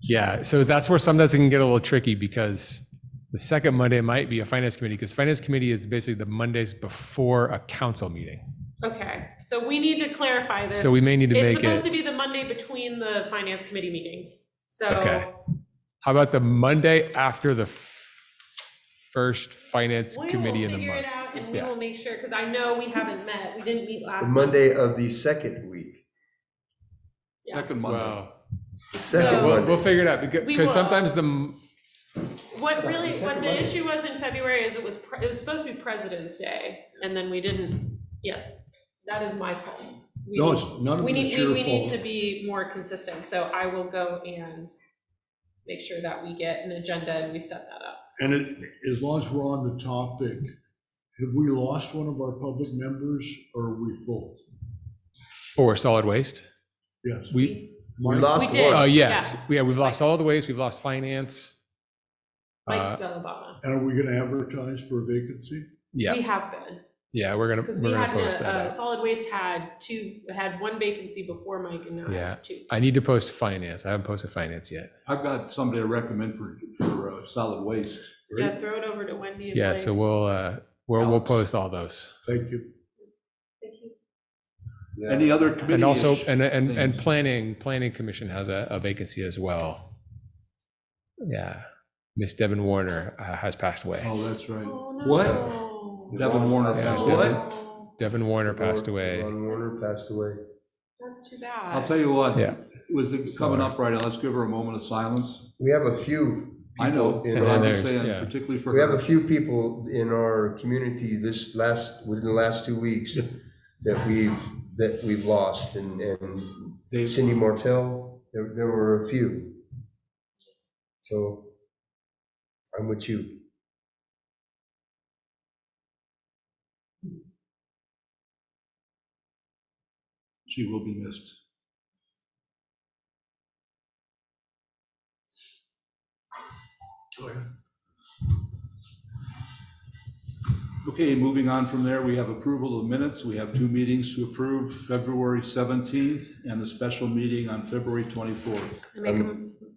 Yeah, so that's where sometimes it can get a little tricky because the second Monday might be a finance committee because finance committee is basically the Mondays before a council meeting. Okay, so we need to clarify this. So we may need to It's make supposed to it, be the Monday between the finance committee meetings, so. Okay. How about the Monday after the first finance We will committee in the figure it month? out and we Yeah. will make sure, because I know we haven't met, we didn't meet The last month. Monday of the second week. Yeah. Second Monday. Well, The second So- we'll Monday. figure it out We because will. sometimes What second the Monday. issue was in February is it was supposed to be President's Day, and then we didn't, yes, that is my fault. We No, need- it's none of We it's need, your we need fault. to be more consistent, so I will go and make sure that we get an agenda and we set that up. And as long as we're on the topic, have we lost one of our public members or are we full? for solid waste, Yes. we, We Mike? lost We did. one. yes, we've lost solid waste, we've lost finance. Mike Delabama, And are we gonna advertise for a vacancy? Yeah, we have been, yeah, we're because gonna we had, post that out. solid waste had 1 vacancy before Mike, and now it has 2. I need to post finance. I haven't posted finance yet. I've got somebody to recommend for solid waste. Yeah, throw it over to Wendy and Yeah, Blake. so we'll post all those. Thank you. Thank you. Any other committee? And also, ish and things? planning commission has a vacancy as well. Yeah, Miss Devin Warner has passed away. Oh, that's right. Oh, no. What? Devin Warner Yeah, passed Devin. away. Devin Warner passed away. Ron Warner passed away. That's too bad. I'll tell you what, Yeah. with it coming up right now, let's give her a moment of silence. We have a few I know, people in And but I'm then our, just there's- saying, yeah. particularly for we have a her. few people in our community within the last 2 weeks that we've lost and They- Cindy Martell, there were a few. So I'm with you. She will be missed. Okay, moving on from there, we have approval of minutes. We have 2 meetings to approve, February 17th and the special meeting on February 24th.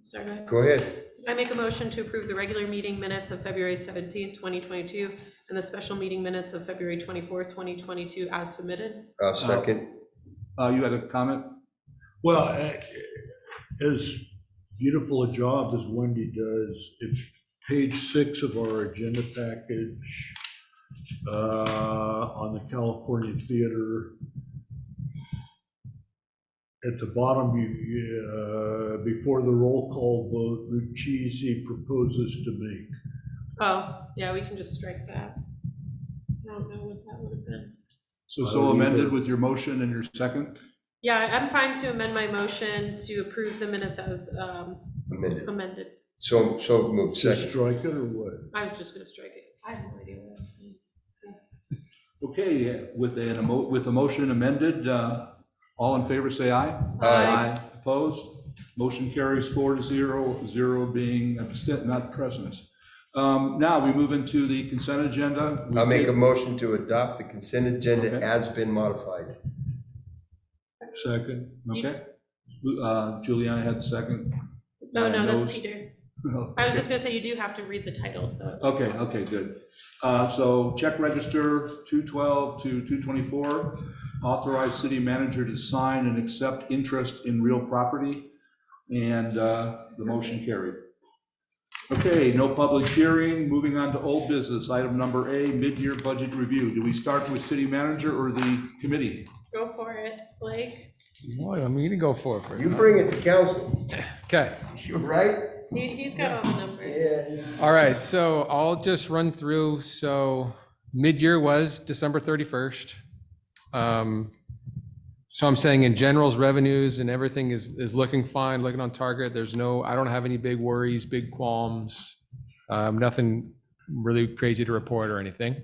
Sorry, go ahead. Go ahead. I make a motion to approve the regular meeting minutes of February 17th, 2022, and the special meeting minutes of February 24th, 2022 as submitted. Second. You had a comment? Well, as beautiful a job as Wendy does, it's page 6 of our agenda package on the California Theater. At the bottom, before the roll call vote, Lucchese proposes to make. Oh, yeah, we can just strike that. I don't know what that would have been. So amended with your motion and your second? Yeah, I'm fine to amend my motion to approve the minutes as amended. So moved. To Second. strike it or what? I was just gonna strike it. I have no idea what I was saying. Okay, with a motion amended, all in favor, say aye. Aye. Opposed? Motion carries 4-0, 0 being not present. Now we move into the consent agenda. I'll make a motion to adopt the consent agenda Okay. as been modified. Second? Okay. Juliana had the second. No, that's Nose. Peter. I was just gonna say, you do have to read the titles though. Okay, good. So check register 212 to 224, authorize city manager to sign and accept interest in real property, and the motion carried. Okay, no public hearing, moving on to old business, item number A, mid-year budget review. Do we start with city manager or the committee? Go for it, Blake. What, I'm gonna go for it. You bring it to council. Okay, You're right. He's got all the numbers. All right, so I'll just run through. So mid-year was December 31st. So I'm saying in general's revenues and everything is looking fine, looking on target. I don't have any big worries, big qualms, nothing really crazy to report or anything.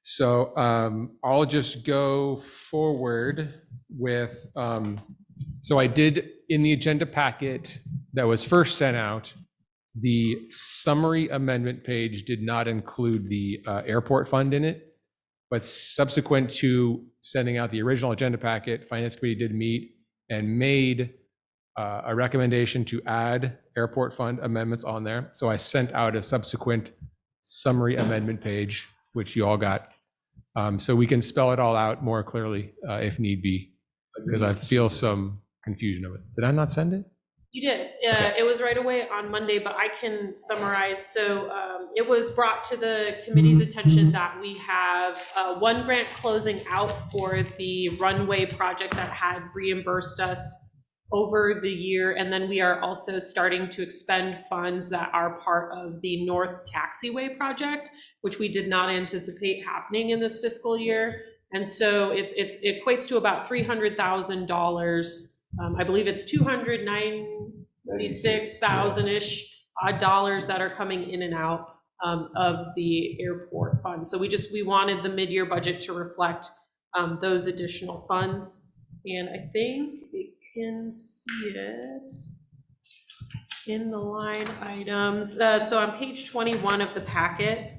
So I'll just go forward with, so I did in the agenda packet that was first sent out, the summary amendment page did not include the airport fund in it. But subsequent to sending out the original agenda packet, Finance Committee did meet and made a recommendation to add airport fund amendments on there. So I sent out a subsequent summary amendment page, which you all got. So we can spell it all out more clearly if need be, because I feel some confusion of it. Did I not send it? You did. It was right away on Monday, but I can summarize. So it was brought to the committee's attention that we have one grant closing out for the runway project that had reimbursed us over the year. And then we are also starting to expend funds that are part of the North Taxiway project, which we did not anticipate happening in this fiscal year. And so it equates to about $300,000. I believe it's 296,000-ish dollars that are coming in and out of the airport fund. So we wanted the mid-year budget to reflect those additional funds. And I think you can see it in the line items. So on page 21 of the packet,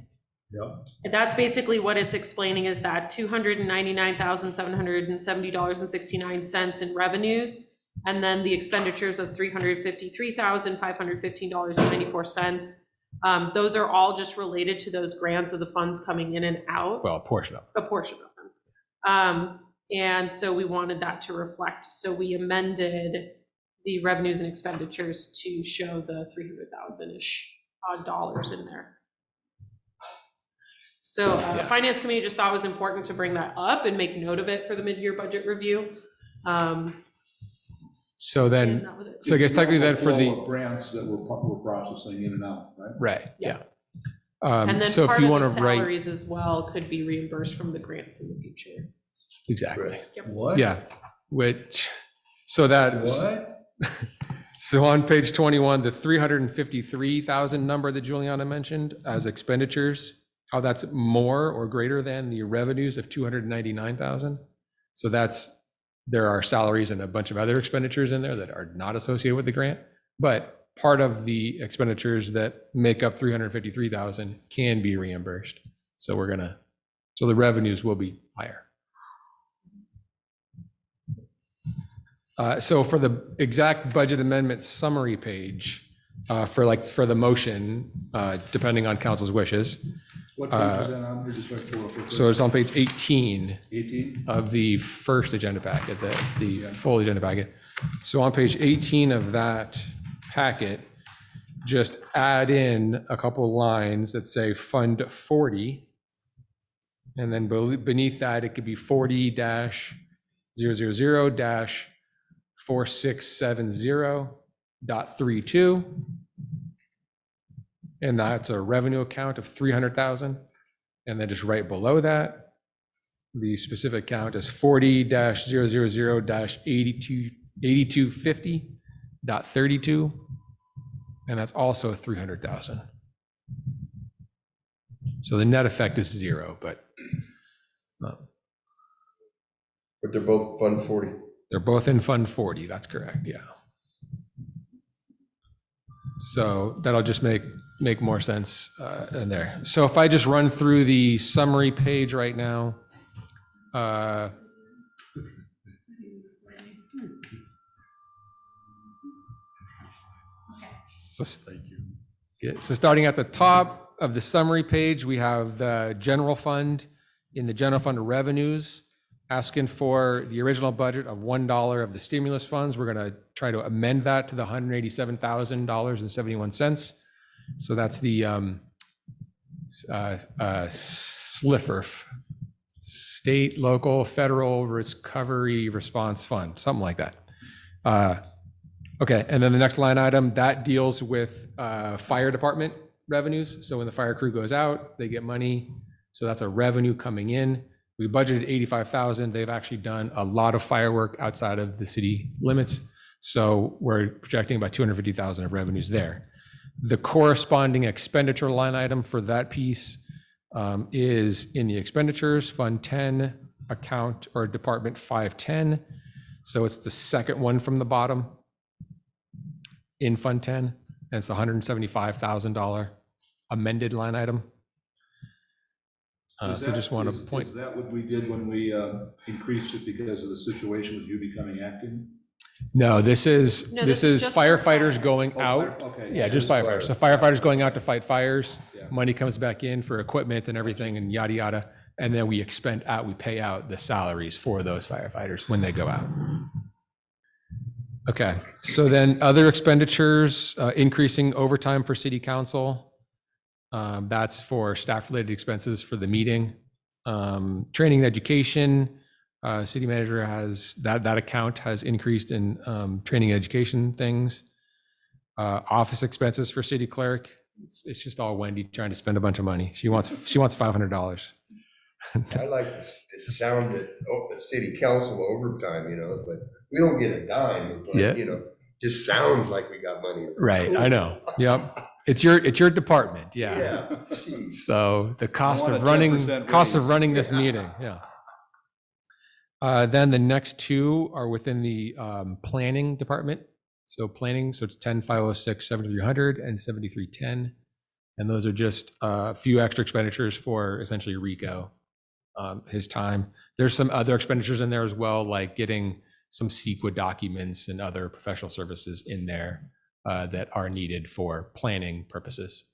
and that's basically what it's explaining, is that $299,770.69 in revenues, and then the expenditures of $353,515.94. Those are all just related to those grants of the funds coming in and out. Well, a portion of them. A portion of them. And so we wanted that to reflect. So we amended the revenues and expenditures to show the 300,000-ish dollars in there. So Finance Committee just thought it was important to bring that up and make note of it for the mid-year budget review. So then, so I guess technically then for the grants that we're processing in and out, right? Right, yeah. And then so if part you of want the to write, salaries as well could be reimbursed from the grants in the future. exactly, What? yeah, which, so that, What? so on page 21, the 353,000 number that Juliana mentioned as expenditures, how that's more or greater than the revenues of 299,000. So there are salaries and a bunch of other expenditures in there that are not associated with the grant, but part of the expenditures that make up 353,000 can be reimbursed. So so the revenues will be higher. So for the exact budget amendment summary page, for the motion, depending on council's wishes. What page is that on? We're just wait So it's on page 18 18? of the first agenda packet, the full agenda packet. So on page 18 of that packet, just add in a couple lines that say Fund 40. And then beneath that, it could be 40-000-4670.32. And that's a revenue account of 300,000. And then just right below that, the specific count is 40-000-8250.32. And that's also 300,000. So the net effect is 0, but But they're both Fund 40. they're both in Fund 40. That's correct. Yeah. So that'll just make more sense in there. So if I just run through the summary page right now. Thank you. So starting at the top of the summary page, we have the general fund. In the general fund revenues, asking for the original budget of $1 of the stimulus funds. We're going to try to amend that to the $187,000.71. So that's the SLIFR, State, Local, Federal Recovery Response Fund, something like that. Okay, and then the next line item, that deals with fire department revenues. So when the fire crew goes out, they get money. So that's a revenue coming in. We budgeted 85,000. They've actually done a lot of firework outside of the city limits. So we're projecting about 250,000 of revenues there. The corresponding expenditure line item for that piece is in the expenditures, Fund 10, account or Department 510. So it's the second one from the bottom in Fund 10, and it's a $175,000 amended line item. So just want to point. Is that what we did when we increased it because of the situation with you becoming acting? No, this is just for firefighters fire. going Oh, out. okay. Yeah, just firefighters. So firefighters going out to fight fires. Yeah. Money comes back in for equipment and everything and yada yada, and then we pay out the salaries for those firefighters when they go out. Okay, so then other expenditures, increasing overtime for city council. That's for staff-related expenses for the meeting. Training and education, city manager has, that account has increased in training and education things. Office expenses for city clerk, it's just all Wendy trying to spend a bunch of money. She wants $500. I like the sound of the city council overtime, it's like, we don't get a dime, but, Yeah. just sounds like we got money. Right, I know, yep. It's your department, yeah. Yeah, geez. So the cost want of a running, 10% this meeting, yeah. Then the next two are within the planning department. So planning, so it's 10,506, 7,300, and 7,310. And those are just a few extra expenditures for essentially Rico, his time. There's some other expenditures in there as well, like getting some CEQA documents and other professional services in there that are needed for planning purposes.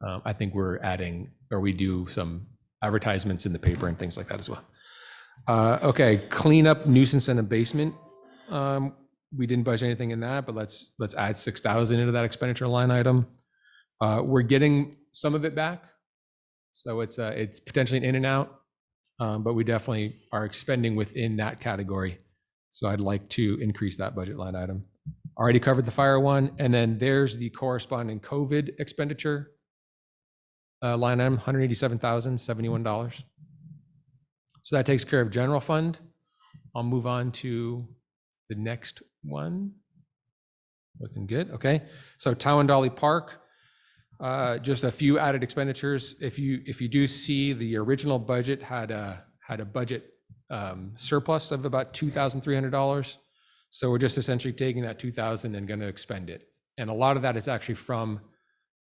I think we do some advertisements in the paper and things like that as well. Okay, cleanup, nuisance, and abasement. We didn't budget anything in that, but let's add 6,000 into that expenditure line item. We're getting some of it back, so it's potentially an in and out, but we definitely are expending within that category. So I'd like to increase that budget line item. Already covered the fire one, and then there's the corresponding COVID expenditure line item, $187,071. So that takes care of general fund. I'll move on to the next one. Looking good. Okay. So Towandali Park, just a few added expenditures. If you do see, the original budget had a budget surplus of about $2,300. So we're just essentially taking that 2,000 and going to expend it. And a lot of that is actually from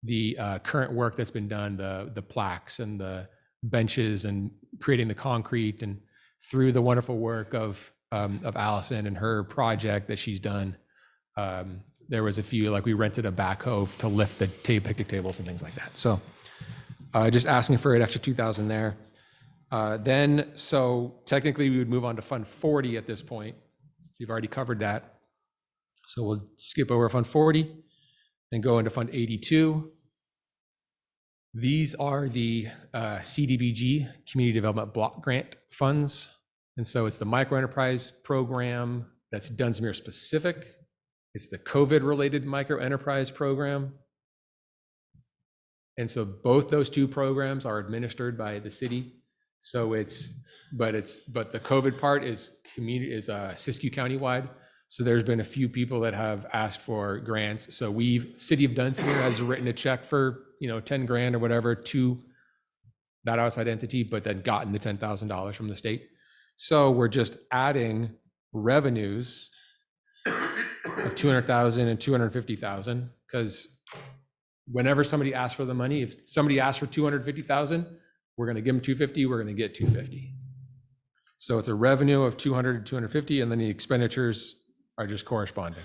the current work that's been done, the plaques and the benches and creating the concrete, and through the wonderful work of Allison and her project that she's done. There was a few, like we rented a backhoe to lift the picnic tables and things like that. So just asking for an extra 2,000 there. So technically we would move on to Fund 40 at this point. You've already covered that. So we'll skip over Fund 40 and go into Fund 82. These are the CDBG, Community Development Block Grant funds. And so it's the microenterprise program that's Dunsmuir specific. It's the COVID-related microenterprise program. And so both those two programs are administered by the city. So but the COVID part is Siskiyou County-wide. So there's been a few people that have asked for grants. So City of Dunsmuir has written a check for 10 grand or whatever to that outside entity, but then gotten the $10,000 from the state. So we're just adding revenues of 200,000 and 250,000, because whenever somebody asks for the money, if somebody asks for 250,000, we're going to give them 250, we're going to get 250. So it's a revenue of 200 to 250, and then the expenditures are just corresponding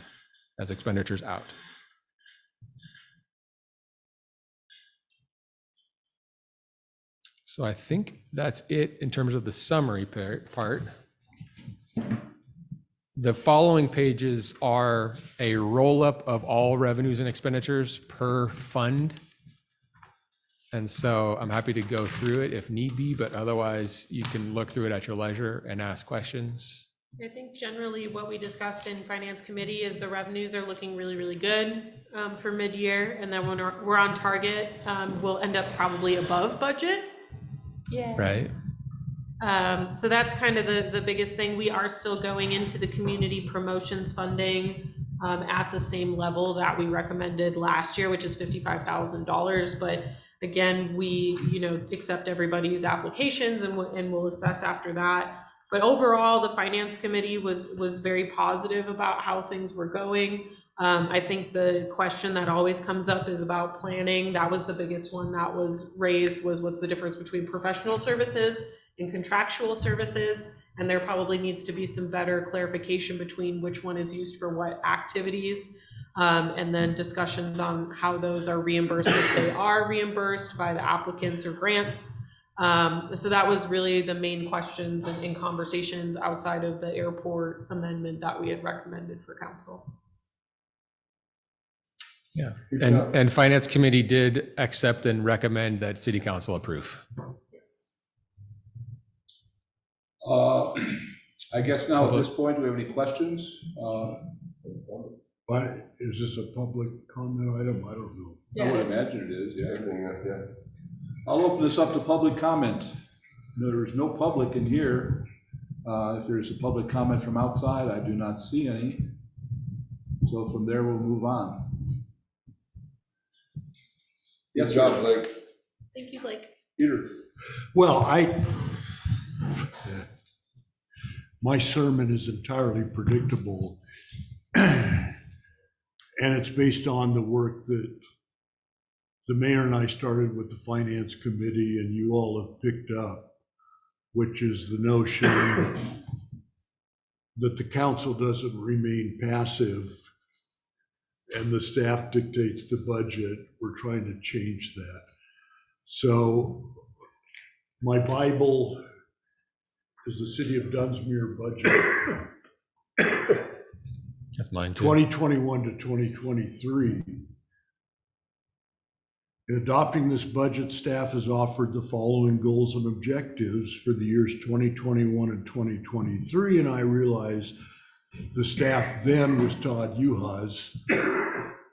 as expenditures out. So I think that's it in terms of the summary part. The following pages are a roll-up of all revenues and expenditures per fund. And so I'm happy to go through it if need be, but otherwise you can look through it at your leisure and ask questions. I think generally what we discussed in finance committee is the revenues are looking really, really good for mid-year, and then when we're on target, we'll end up probably above budget. Yeah. Right. So that's kind of the biggest thing. We are still going into the community promotions funding at the same level that we recommended last year, which is $55,000. But again, we accept everybody's applications and we'll assess after that. But overall, the finance committee was very positive about how things were going. I think the question that always comes up is about planning. That was the biggest one that was raised, was what's the difference between professional services and contractual services, and there probably needs to be some better clarification between which one is used for what activities, and then discussions on how those are reimbursed if they are reimbursed by the applicants or grants. So that was really the main questions and conversations outside of the airport amendment that we had recommended for council. Yeah. And Finance Committee did accept and recommend that City Council approve. I guess now at this point, do we have any questions? Is this a public comment item? I don't know. I would imagine it is, yeah. I'll open this up to public comment. There's no public in here. If there's a public comment from outside, I do not see any. So from there, we'll move on. Good job, Blake. Thank you, Blake. Peter. Well, my sermon is entirely predictable. And it's based on the work that the mayor and I started with the finance committee and you all have picked up, which is the notion that the council doesn't remain passive and the staff dictates the budget. We're trying to change that. So my Bible is the city of Dunsmuir budget. That's mine too. 2021 to 2023. In adopting this budget, staff has offered the following goals and objectives for the years 2021 and 2023, and I realize the staff then was Todd Uhas.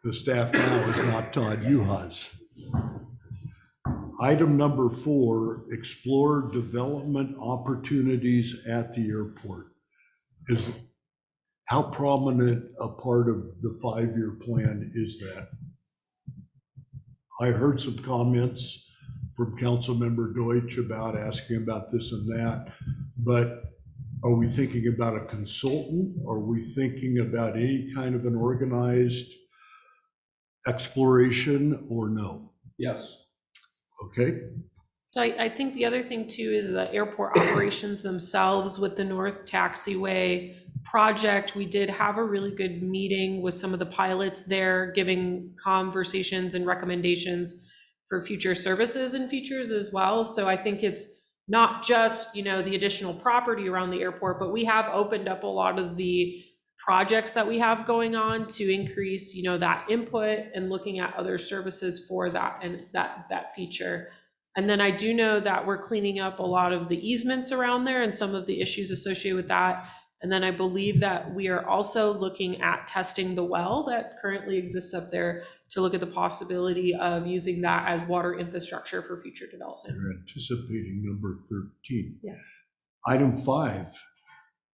The staff now is not Todd Uhas. Item number 4, explore development opportunities at the airport. How prominent a part of the 5-year plan is that? I heard some comments from Councilmember Deutsch about asking about this and that, but are we thinking about a consultant? Are we thinking about any kind of an organized exploration or no? Yes. Okay. So I think the other thing too is the airport operations themselves with the North Taxiway project. We did have a really good meeting with some of the pilots there, giving conversations and recommendations for future services and features as well. So I think it's not just, the additional property around the airport, but we have opened up a lot of the projects that we have going on to increase, that input and looking at other services for that and that feature. And then I do know that we're cleaning up a lot of the easements around there and some of the issues associated with that. And then I believe that we are also looking at testing the well that currently exists up there to look at the possibility of using that as water infrastructure for future development. You're anticipating number 13. Yeah. Item 5,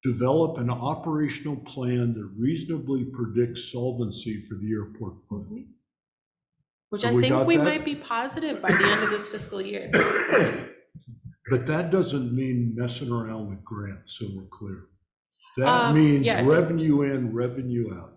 develop an operational plan that reasonably predicts solvency for the airport fund. Which Have I we think got we that? might be positive by the end of this fiscal year. But that doesn't mean messing around with grants, so we're clear. That means yeah, revenue in, revenue out.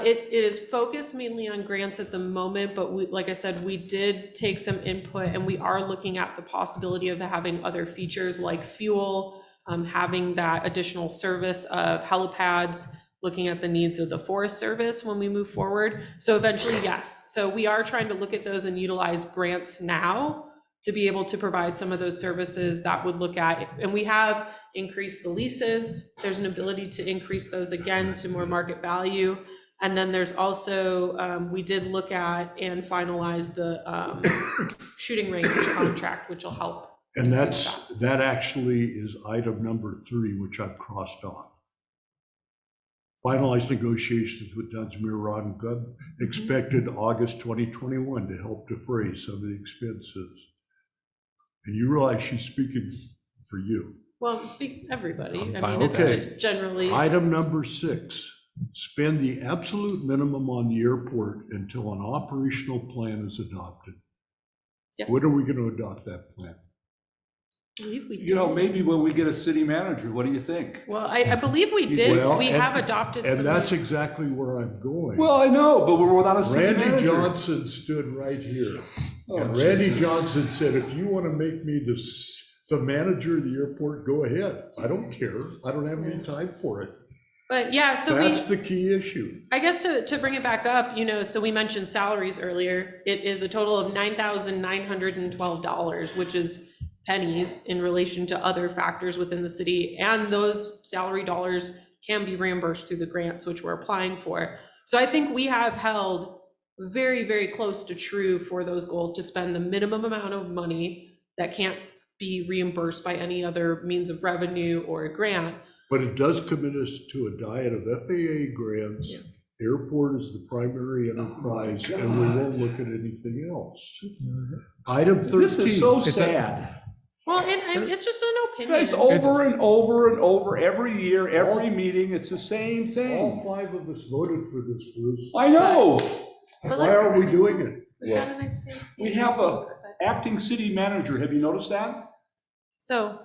It is focused mainly on grants at the moment, but like I said, we did take some input and we are looking at the possibility of having other features like fuel, having that additional service of helipads, looking at the needs of the Forest Service when we move forward. So eventually, yes. So we are trying to look at those and utilize grants now to be able to provide some of those services that would look at, and we have increased the leases. There's an ability to increase those again to more market value. And then there's also, we did look at and finalize the shooting range contract, which will help And that actually is item number 3, which I've crossed off. Finalized negotiations with Dunsmuir Rod and Gub expected August 2021 to help defray some of the expenses. And you realize she's speaking for you. Well, everybody, I fine mean, with it's that. just generally, Item number 6, spend the absolute minimum on the airport until an operational plan is adopted. yes. When are we going to adopt that plan? I believe we You know, did. maybe when we get a city manager, what do you think? Well, I believe we did, Well, we and- have adopted some. And that's exactly where I'm going. Well, I know, but we're without a city Randy manager. Johnson stood right here. Oh, And Randy Jesus. Johnson said, if you want to make me the manager of the airport, go ahead. I don't care. I don't have any time for it. But yeah, so That's the key issue. I guess to bring it back up, so we mentioned salaries earlier. It is a total of $9,912, which is pennies in relation to other factors within the city. And those salary dollars can be reimbursed through the grants, which we're applying for. So I think we have held very, very close to true for those goals to spend the minimum amount of money that can't be reimbursed by any other means of revenue or a grant. But it does commit us to a diet of FAA grants. Yeah. Airport is the primary enterprise, and we won't look at anything else. Item 13. This is so It's a- sad. Well, and it's just an opinion. It's over and over and over, every year, every meeting, it's the same All thing. 5 of us voted for this, Bruce. I know. But Why are we doing it? We've got an experience. We have a acting city manager, have you noticed that? So,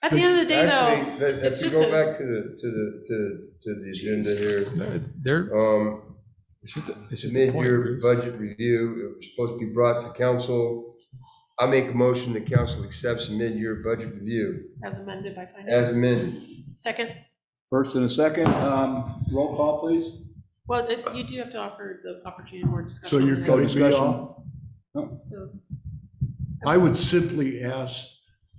at the end of the day, though, Actually, it's if you just go a- back to the agenda here, They're, it's just a point, mid-year Bruce. budget review, it was supposed to be brought to council. I make a motion that council accepts the mid-year budget review as amended by as finance. amended. Second, First and a second, roll call, please. well, you do have to offer the opportunity for more So discussion. you're on that. cutting me discussion. off? So, I would simply ask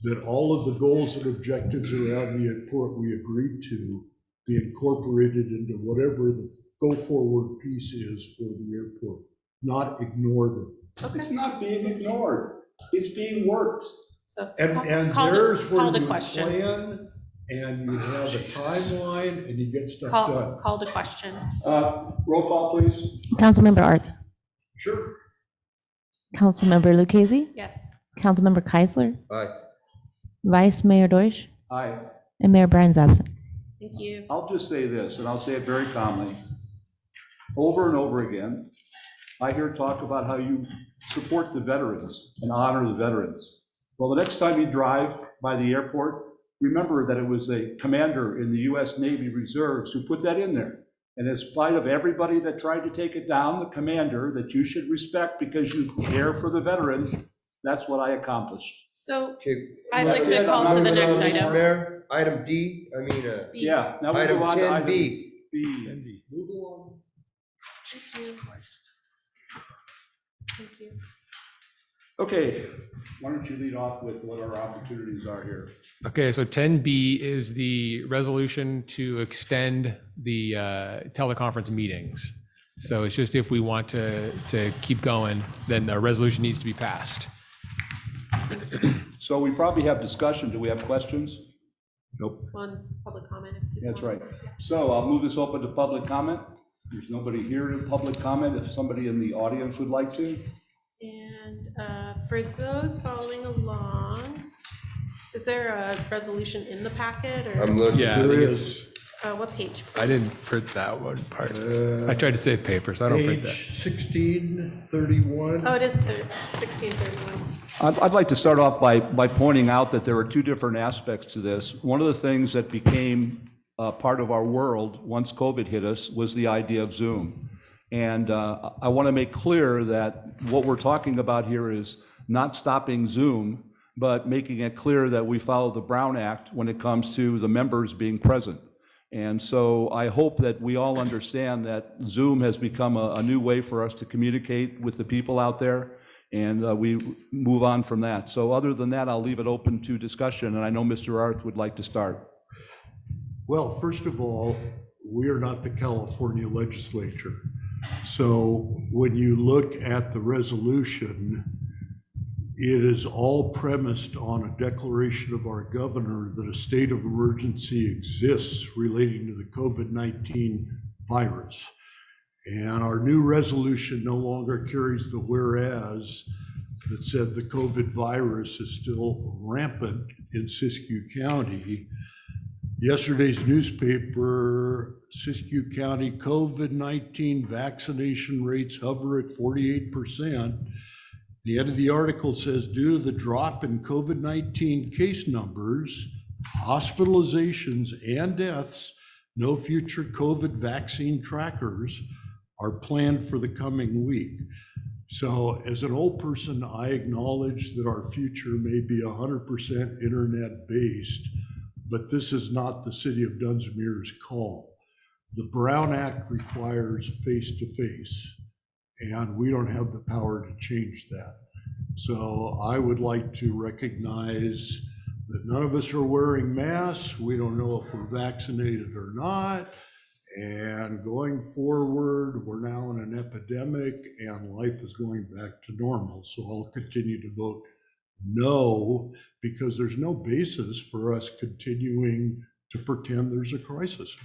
that all of the goals and objectives around the airport we agreed to be incorporated into whatever the go-forward piece is for the airport, not ignore them. It's not being ignored, it's being worked. so And call there's the where you question. plan and you have a timeline and you get stuff done. Call the question. Roll call, please. Councilmember Arth, Sure. Councilmember Lucchese, Yes. Councilmember Keisler, Aye. Vice Mayor Deutsch, Aye. and Mayor Brian's absent. Thank you. I'll just say this, and I'll say it very calmly. Over and over again, I hear talk about how you support the veterans and honor the veterans. Well, the next time you drive by the airport, remember that it was a commander in the US Navy Reserves who put that in there. And in spite of everybody that tried to take it down, the commander that you should respect because you care for the veterans, that's what I accomplished. So Okay. I'd like to Yeah, call to the Moving next on, Mr. item. Mayor, item D, B. Yeah, now we item move on to item 10B. B. Move along. Thank you. Thank you. Okay, why don't you lead off with what our opportunities are here? Okay, so 10B is the resolution to extend the teleconference meetings. So it's just if we want to keep going, then the resolution needs to be passed. So we probably have discussion. Do we have questions? Nope. One public comment. if people That's want. right. So I'll move this open to public comment. There's nobody here to public comment. If somebody in the audience would like to. And for those following along, is there a resolution in the packet or I'm looking. Yeah, I There think is. what page? I please? didn't print that one part. I tried to save paper, so I don't print that. Page 1631. Oh, it is 1631. I'd like to start off by pointing out that there are two different aspects to this. One of the things that became part of our world once COVID hit us was the idea of Zoom. And I want to make clear that what we're talking about here is not stopping Zoom, but making it clear that we follow the Brown Act when it comes to the members being present. And so I hope that we all understand that Zoom has become a new way for us to communicate with the people out there, and we move on from that. So other than that, I'll leave it open to discussion, and I know Mr. Arth would like to start. Well, first of all, we are not the California legislature. So when you look at the resolution, it is all premised on a declaration of our governor that a state of emergency exists relating to the COVID-19 virus. And our new resolution no longer carries the whereas that said the COVID virus is still rampant in Siskiyou County. Yesterday's newspaper, Siskiyou County COVID-19 vaccination rates hover at 48%. The end of the article says, due to the drop in COVID-19 case numbers, hospitalizations, and deaths, no future COVID vaccine trackers are planned for the coming week. So as an old person, I acknowledge that our future may be 100% internet-based, but this is not the city of Dunsmuir's call. The Brown Act requires face-to-face, and we don't have the power to change that. So I would like to recognize that none of us are wearing masks. We don't know if we're vaccinated or not. And going forward, we're now in an epidemic and life is going back to normal. So I'll continue to vote no, because there's no basis for us continuing to pretend there's a crisis.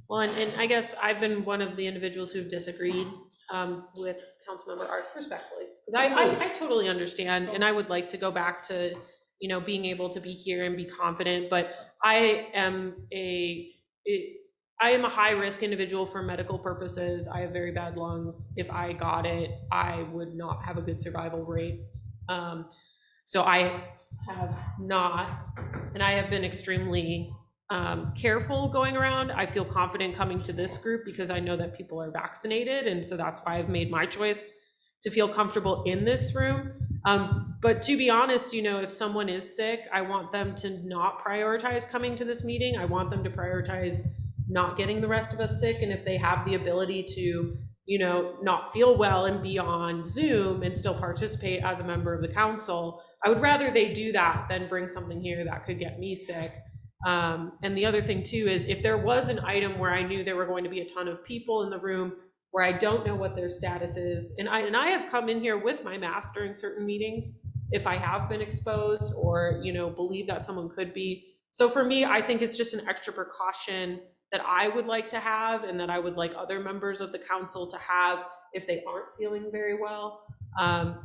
Well, and I guess I've been one of the individuals who've disagreed with Councilmember Art respectfully. Because I totally understand, and I would like to go back to, you know, being able to be here and be confident, but I am a high-risk individual for medical purposes. I have very bad lungs. If I got it, I would not have a good survival rate. So I have not, and I have been extremely careful going around. I feel confident coming to this group because I know that people are vaccinated, and so that's why I've made my choice to feel comfortable in this room. But to be honest, you know, if someone is sick, I want them to not prioritize coming to this meeting. I want them to prioritize not getting the rest of us sick, and if they have the ability to, you know, not feel well and be on Zoom and still participate as a member of the council, I would rather they do that than bring something here that could get me sick. And the other thing too is if there was an item where I knew there were going to be a ton of people in the room where I don't know what their status is, and I have come in here with my mask during certain meetings if I have been exposed or, you know, believe that someone could be. So for me, I think it's just an extra precaution that I would like to have and that I would like other members of the council to have if they aren't feeling very well.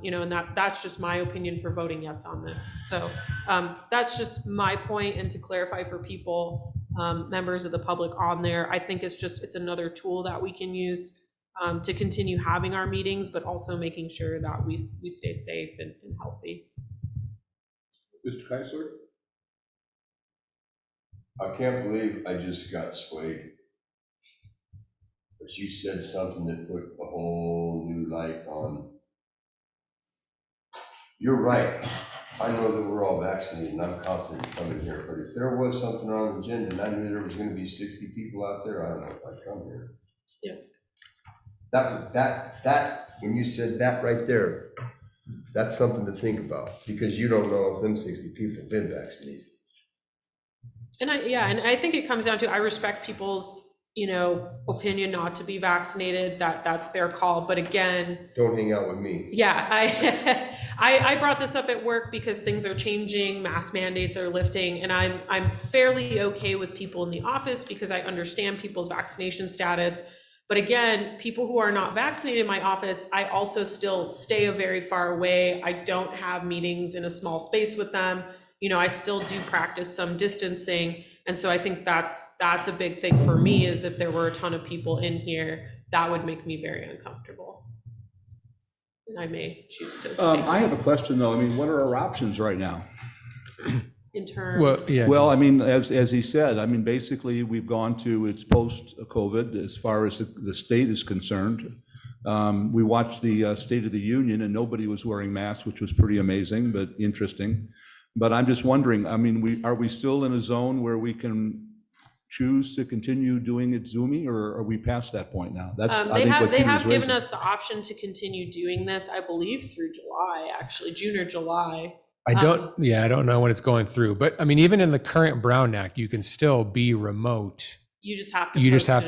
You know, and that's just my opinion for voting yes on this. So that's just my point. And to clarify for people, members of the public on there, I think it's another tool that we can use to continue having our meetings, but also making sure that we stay safe and healthy. Mr. Keisler? I can't believe I just got swayed. But you said something that put a whole new light on. You're right. I know that we're all vaccinated and I'm confident coming here, but if there was something on the agenda and I knew there was going to be 60 people out there, I don't know if I'd come here. Yeah. That, when you said that right there, that's something to think about because you don't know if them 60 people have been vaccinated. And I think it comes down to, I respect people's, you know, opinion not to be vaccinated, that's their call. But again, don't hang out with me. Yeah, I brought this up at work because things are changing, mask mandates are lifting, and I'm fairly okay with people in the office because I understand people's vaccination status. But again, people who are not vaccinated in my office, I also still stay very far away. I don't have meetings in a small space with them. You know, I still do practice some distancing. And so I think that's a big thing for me, is if there were a ton of people in here, that would make me very uncomfortable. And I may choose to stay. I have a question though. I mean, what are our options right now? In terms. Well, yeah. Well, I mean, as he said, I mean, basically we've gone to, it's post-COVID as far as the state is concerned. We watched the State of the Union and nobody was wearing masks, which was pretty amazing, but interesting. But I'm just wondering, I mean, are we still in a zone where we can choose to continue doing it Zooming, or are we past that point now? That's they have given us the option to continue doing this, I believe, through July, actually, June or July. I don't know when it's going through, but I mean, even in the current Brown Act, you can still be remote. You just have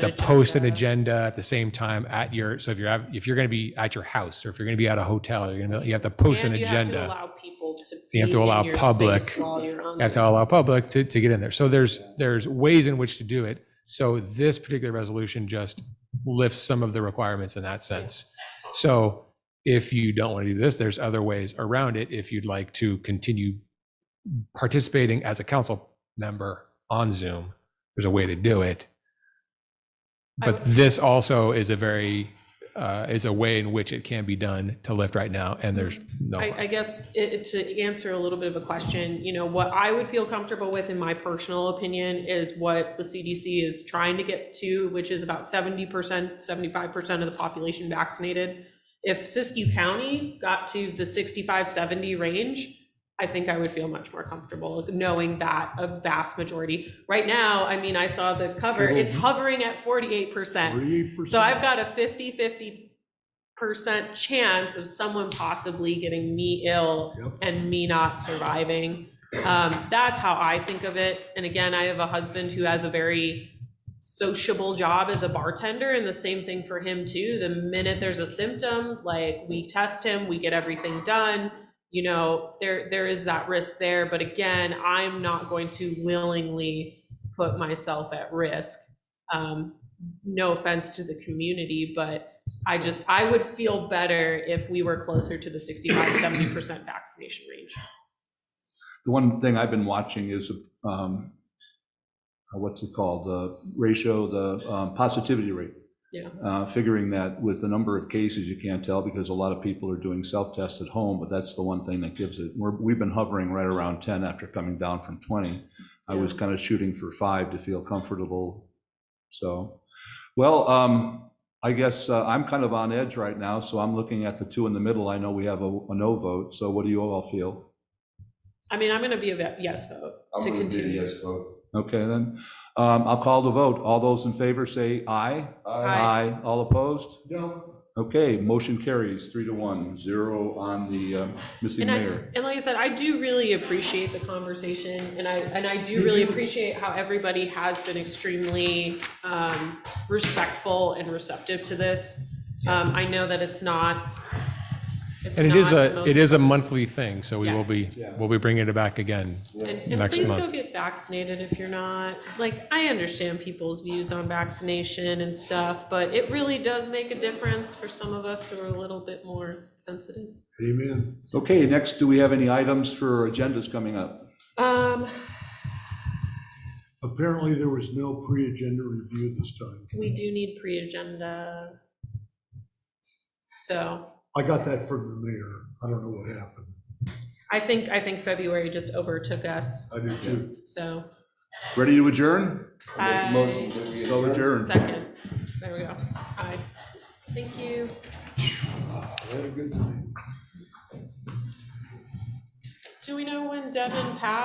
to. Post an agenda at the same time at so if you're going to be at your house or if you're going to be at a hotel, you have to post an agenda. You have to allow people You have to be in allow your public, space while you're on you have to Zoom. allow public to get in there. So there's ways in which to do it. So this particular resolution just lifts some of the requirements in that sense. So if you don't want to do this, there's other ways around it. If you'd like to continue participating as a council member on Zoom, there's a way to do it. But this also is a very, is a way in which it can be done to lift right now, and there's no. I guess to answer a little bit of a question, what I would feel comfortable with, in my personal opinion, is what the CDC is trying to get to, which is about 70%, 75% of the population vaccinated. If Siskiyou County got to the 65, 70 range, I think I would feel much more comfortable knowing that a vast majority. Right now, I mean, I saw the cover, it's hovering at 48%. 48%. So I've got a 50% chance of someone possibly getting me ill and me not surviving. That's how I think of it. And again, I have a husband who has a very sociable job as a bartender, and the same thing for him too. The minute there's a symptom, like, we test him, we get everything done. There is that risk there. But again, I'm not going to willingly put myself at risk. No offense to the community, but I would feel better if we were closer to the 65, 70% vaccination range. The one thing I've been watching is, what's it called? The ratio, the positivity rate. Yeah. Figuring that with the number of cases, you can't tell because a lot of people are doing self-tests at home, but that's the one thing that gives it. We've been hovering right around 10 after coming down from 20. I was kind of shooting for 5 to feel comfortable. So, well, I guess I'm kind of on edge right now, so I'm looking at the two in the middle. I know we have a no vote, so what do you all feel? I mean, I'm going to be a yes vote to continue. Yes vote. Okay, then I'll call the vote. All those in favor say aye. Aye. All opposed? No. Okay, motion carries 3-1, 0 on the missing mayor. And like I said, I do really appreciate the conversation, and I do really appreciate how everybody has been extremely respectful and receptive to this. I know that it's not. And it is a monthly thing, so we will Yes. be, we'll be bringing it back again And next please go month. get vaccinated if you're not. Like, I understand people's views on vaccination and stuff, but it really does make a difference for some of us who are a little bit more sensitive. Amen. Okay, next, do we have any items for agendas coming up? Apparently there was no pre-agenda review this time. We do need pre-agenda. So I got that from the mayor. I don't know what happened. I think February just overtook us, I do too. so. Ready to adjourn? Motion to be So adjourned. Second, there we go. Aye. Thank you. I had a good time. Do we know when Devin passed?